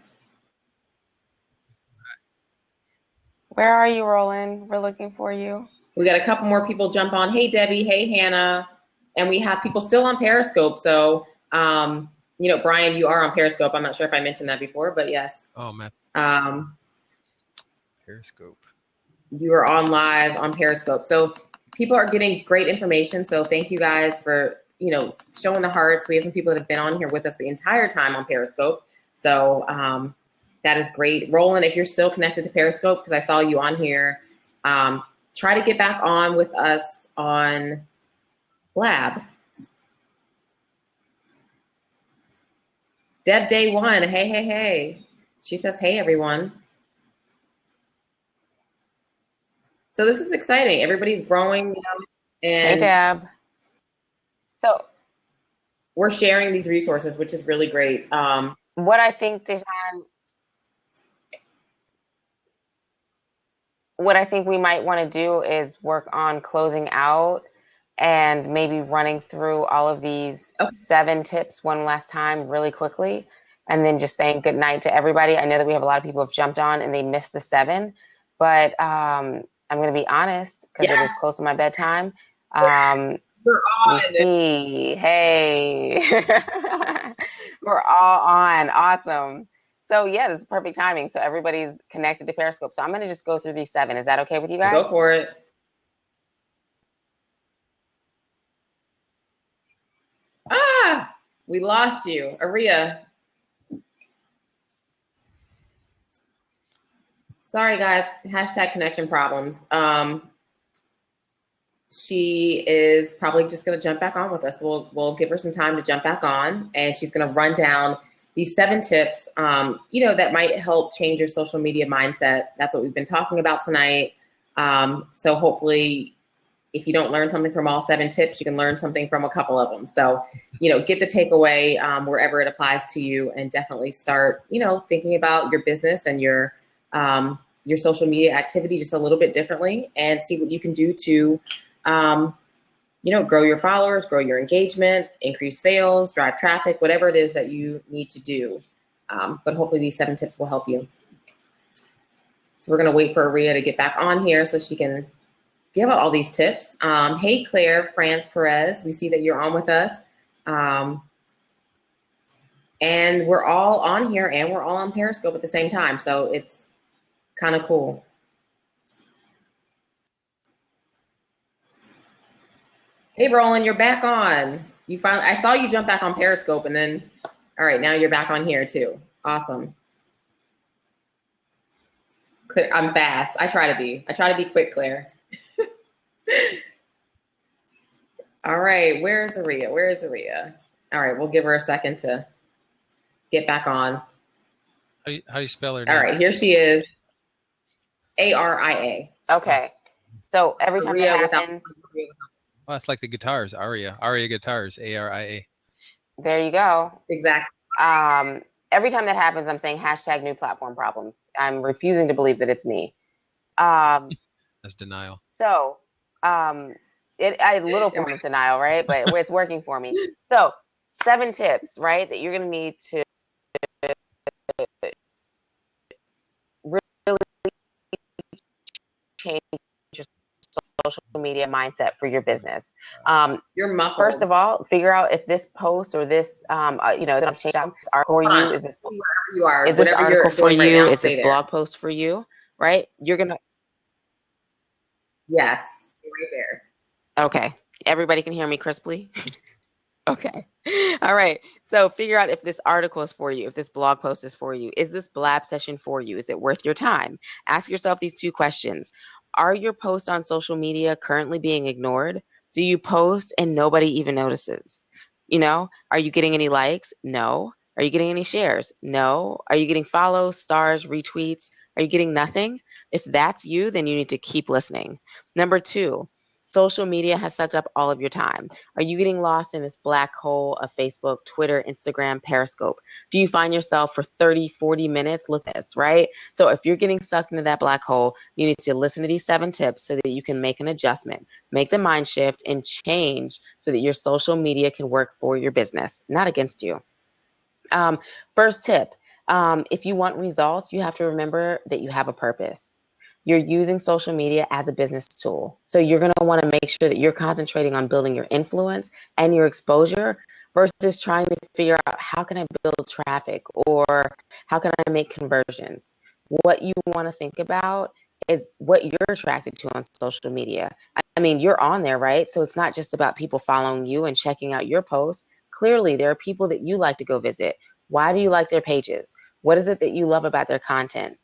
Where are you, Roland? We're looking for you. We got a couple more people jump on. Hey, Debbie. Hey, Hannah. And we have people still on Periscope. So, you know, Brian, you are on Periscope. I'm not sure if I mentioned that before, but yes. Oh man, Periscope. You are on live on Periscope. So people are getting great information. So thank you guys for, you know, showing the hearts. We have some people that have been on here with us the entire time on Periscope. So that is great. Roland, if you're still connected to Periscope, because I saw you on here, try to get back on with us on Blab. Deb Day One, hey. She says, hey, everyone. So this is exciting. Everybody's growing, you know, Hey, and Deb. So we're sharing these resources, which is really great. what I think, Dejan, what I think we might want to do is work on closing out and maybe running through all of these 7 tips one last time really quickly, and then just saying good night to everybody. I know that we have a lot of people who have jumped on and they missed the 7, but I'm going to be honest because it is close to my bedtime. We're on. We see, hey, we're all on. Awesome. So yeah, this is perfect timing. So everybody's connected to Periscope. So I'm going to just go through these 7. Is that okay with you guys? Go for it. Ah, we lost you. Aria. Sorry, guys. Hashtag connection problems. She is probably just going to jump back on with us. We'll give her some time to jump back on, and she's going to run down these 7 tips, you know, that might help change your social media mindset. That's what we've been talking about tonight. So hopefully, if you don't learn something from all 7 tips, you can learn something from a couple of them. So, you know, get the takeaway wherever it applies to you, and definitely start, you know, thinking about your business and your social media activity just a little bit differently, and see what you can do to, you know, grow your followers, grow your engagement, increase sales, drive traffic, whatever it is that you need to do. But hopefully these 7 tips will help you. So we're going to wait for Aria to get back on here so she can give out all these tips. Hey, Claire France Perez, we see that you're on with us. And we're all on here and we're all on Periscope at the same time. So it's kind of cool. Hey, Roland, you're back on. You finally, I saw you jump back on Periscope, and then, all right, now you're back on here too. Awesome. Claire, I'm fast. I try to be quick, Claire. All right, where's Aria? All right, we'll give her a second to get back on. How do you spell her name? All right, here she is. Aria. Okay. So every time Aria that without. happens, Oh, it's like the guitars, Aria Guitars, ARIA. there you go. Exactly. Every time that happens, I'm saying hashtag new platform problems. I'm refusing to believe that it's me. That's denial. So I a little form of denial, right? But it's working for me. So 7 tips, right, that you're going to need to really change your social media mindset for your business. You're muffled. First of all, figure out if this post or this, that I've changed out are for you. Is this Wherever you are, is this whatever article you're for doing right you? now, Is stay this there. blog post for you? Right? You're gonna. Yes, right there. Okay. Everybody can hear me crisply. Okay. All right. So figure out if this article is for you, if this blog post is for you. Is this blab session for you? Is it worth your time? Ask yourself these two questions. Are your posts on social media currently being ignored? Do you post and nobody even notices? Are you getting any likes? No. Are you getting any shares? No. Are you getting follows, stars, retweets? Are you getting nothing? If that's you, then you need to keep listening. Number 2, social media has sucked up all of your time. Are you getting lost in this black hole of Facebook, Twitter, Instagram, Periscope? Do you find yourself for 30, 40 minutes? Look at this, right? So if you're getting sucked into that black hole, you need to listen to these 7 tips so that you can make an adjustment, make the mind shift, and change so that your social media can work for your business, not against you. First tip, if you want results, you have to remember that you have a purpose. You're using social media as a business tool. So you're going to want to make sure that you're concentrating on building your influence and your exposure versus trying to figure out how can I build traffic or how can I make conversions. What you want to think about is what you're attracted to on social media. I mean, you're on there, right? So it's not just about people following you and checking out your posts. Clearly, there are people that you like to go visit. Why do you like their pages? What is it that you love about their content?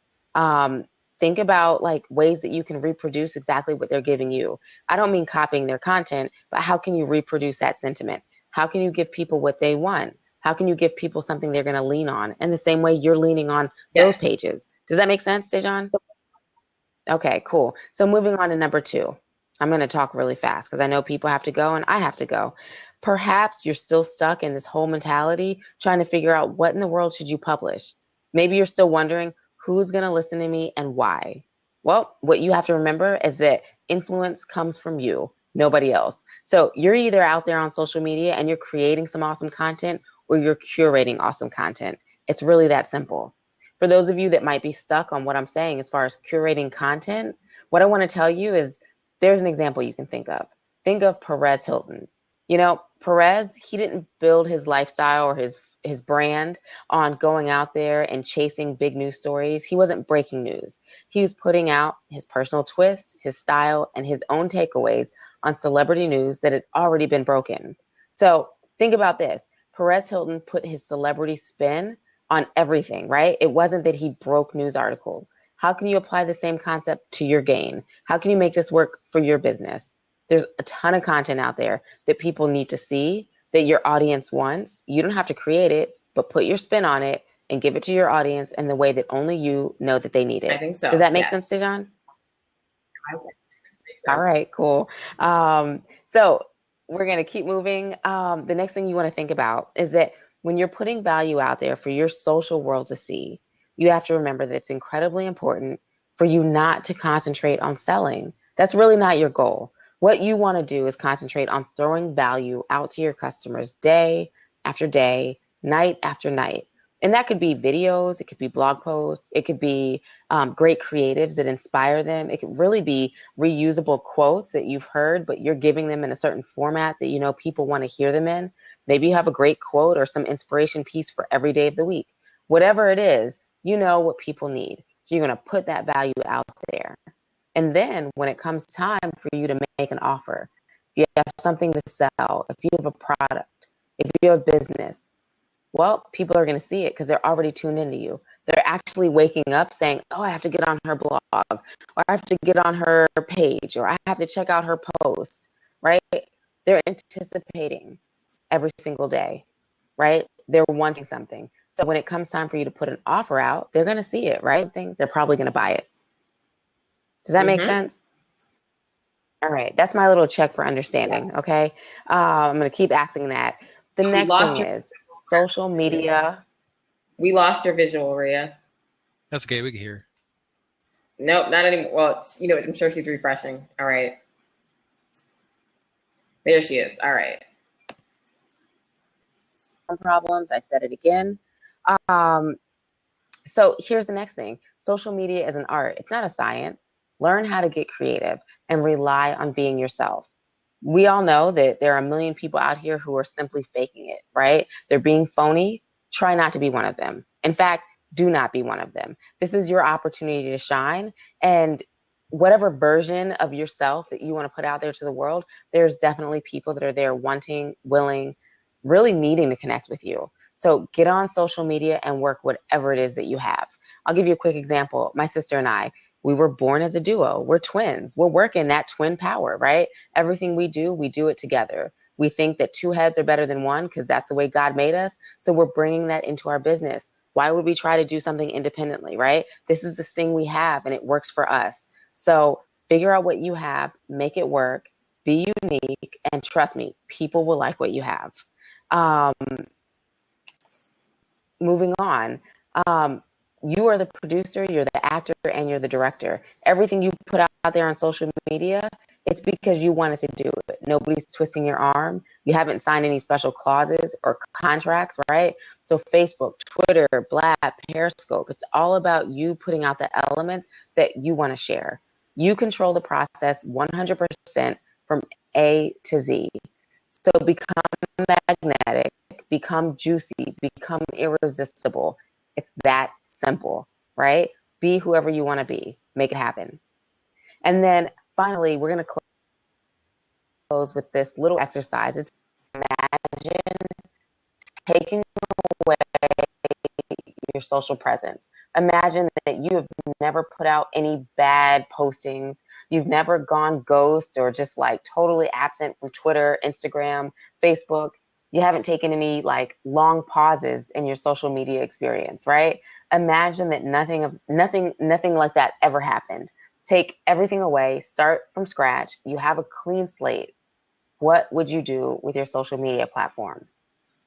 Think about like ways that you can reproduce exactly what they're giving you. I don't mean copying their content, but how can you reproduce that sentiment? How can you give people what they want? How can you give people something they're going to lean on? And the same way you're leaning on those pages. Does that make sense, Dejan? Okay, cool. So moving on to number 2. I'm going to talk really fast because I know people have to go and I have to go. Perhaps you're still stuck in this whole mentality trying to figure out what in the world should you publish. Maybe you're still wondering who's going to listen to me and why. Well, what you have to remember is that influence comes from you, nobody else. So you're either out there on social media and you're creating some awesome content or you're curating awesome content. It's really that simple. For those of you that might be stuck on what I'm saying as far as curating content, what I want to tell you is there's an example you can think of. Think of Perez Hilton. Perez, he didn't build his lifestyle or his brand on going out there and chasing big news stories. He wasn't breaking news. He was putting out his personal twists, his style, and his own takeaways on celebrity news that had already been broken. So think about this. Perez Hilton put his celebrity spin on everything, right? It wasn't that he broke news articles. How can you apply the same concept to your gain? How can you make this work for your business? There's a ton of content out there that people need to see, that your audience wants. You don't have to create it, but put your spin on it and give it to your audience in the way that only you know that they need it. I think so. Does that make sense, Dejan? All right, cool. So we're going to keep moving. The next thing you want to think about is that when you're putting value out there for your social world to see, you have to remember that it's incredibly important for you not to concentrate on selling. That's really not your goal. What you want to do is concentrate on throwing value out to your customers day after day, night after night. And that could be videos, it could be blog posts, it could be great creatives that inspire them. It could really be reusable quotes that you've heard, but you're giving them in a certain format that you know people want to hear them in. Maybe you have a great quote or some inspiration piece for every day of the week. Whatever it is, you know what people need. So you're going to put that value out there. And then when it comes time for you to make an offer, if you have something to sell, if you have a product, if you have a business, well, people are going to see it because they're already tuned into you. They're actually waking up saying, oh, I have to get on her blog, or I have to get on her page, or I have to check out her post, right? They're anticipating every single day, right? They're wanting something. So when it comes time for you to put an offer out, they're going to see it, right? They're probably going to buy it. Does that make sense? All right. That's my little check for understanding. Okay. I'm going to keep asking that. The next thing is social media. We lost your visual, Rhea. That's okay. We can hear. Nope, not anymore. Well, I'm sure she's refreshing. All right. There she is. All right. Problems. I said it again. So here's the next thing. Social media is an art. It's not a science. Learn how to get creative and rely on being yourself. We all know that there are a million people out here who are simply faking it, right? They're being phony. Try not to be one of them. In fact, do not be one of them. This is your opportunity to shine. And whatever version of yourself that you want to put out there to the world, there's definitely people that are there wanting, willing, really needing to connect with you. So get on social media and work whatever it is that you have. I'll give you a quick example. My sister and I, we were born as a duo. We're twins. We're working that twin power, right? Everything we do it together. We think that two heads are better than one because that's the way God made us. So we're bringing that into our business. Why would we try to do something independently, right? This is this thing we have and it works for us. So figure out what you have, make it work, be unique, and trust me, people will like what you have. Moving on. You are the producer, you're the actor, and you're the director. Everything you put out there on social media, it's because you wanted to do it. Nobody's twisting your arm. You haven't signed any special clauses or contracts, right? So Facebook, Twitter, Blab, Periscope, it's all about you putting out the elements that you want to share. You control the process 100% from A to Z. So become magnetic, become juicy, become irresistible. It's that simple, right? Be whoever you want to be. Make it happen. And then finally, we're going to close with this little exercise. It's imagine taking away your social presence. Imagine that you have never put out any bad postings. You've never gone ghost or just like totally absent from Twitter, Instagram, Facebook. You haven't taken any like long pauses in your social media experience, right? Imagine that nothing like that ever happened. Take everything away, start from scratch. You have a clean slate. What would you do with your social media platform?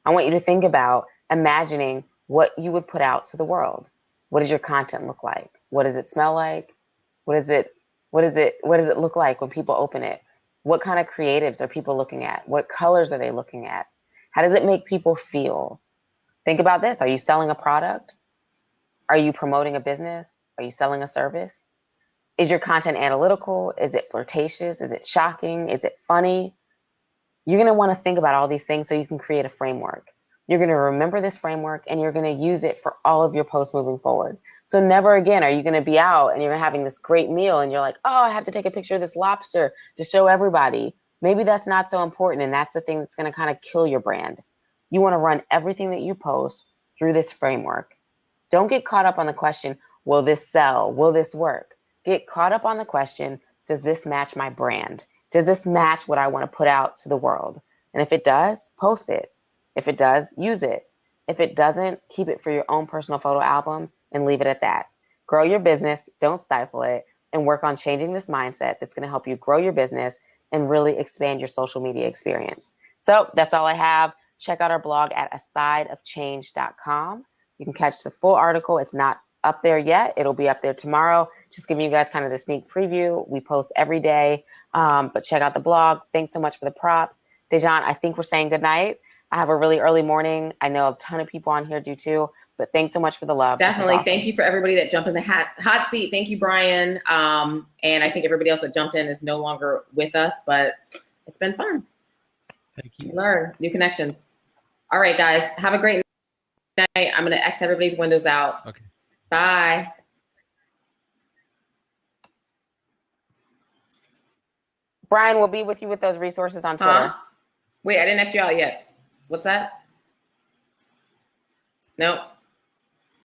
I want you to think about imagining what you would put out to the world. What does your content look like? What does it smell like? What does it look like when people open it? What kind of creatives are people looking at? What colors are they looking at? How does it make people feel? Think about this. Are you selling a product? Are you promoting a business? Are you selling a service? Is your content analytical? Is it flirtatious? Is it shocking? Is it funny? You're going to want to think about all these things so you can create a framework. You're going to remember this framework and you're going to use it for all of your posts moving forward. So never again are you going to be out and you're having this great meal and you're like, oh, I have to take a picture of this lobster to show everybody. Maybe that's not so important, and that's the thing that's going to kind of kill your brand. You want to run everything that you post through this framework. Don't get caught up on the question, will this sell? Will this work? Get caught up on the question, does this match my brand? Does this match what I want to put out to the world? And if it does, post it. If it does, use it. If it doesn't, keep it for your own personal photo album and leave it at that. Grow your business, don't stifle it, and work on changing this mindset that's going to help you grow your business and really expand your social media experience. So that's all I have. Check out our blog at asideofchange.com. You can catch the full article. It's not up there yet. It'll be up there tomorrow. Just giving you guys kind of the sneak preview. We post every day, but check out the blog. Thanks so much for the props. Dejan, I think we're saying good night. I have a really early morning. I know a ton of people on here do too, but thanks so much for the love. Definitely. Awesome. Thank you for everybody that jumped in the hot seat. Thank you, Brian. And I think everybody else that jumped in is no longer with us, but it's been fun. Thank you. Learn new connections. All right, guys, have a great night. I'm going to X everybody's windows out. Okay. Bye. Brian will be with you with those resources on Twitter. Huh? Wait, I didn't X you out yet. What's that? Nope.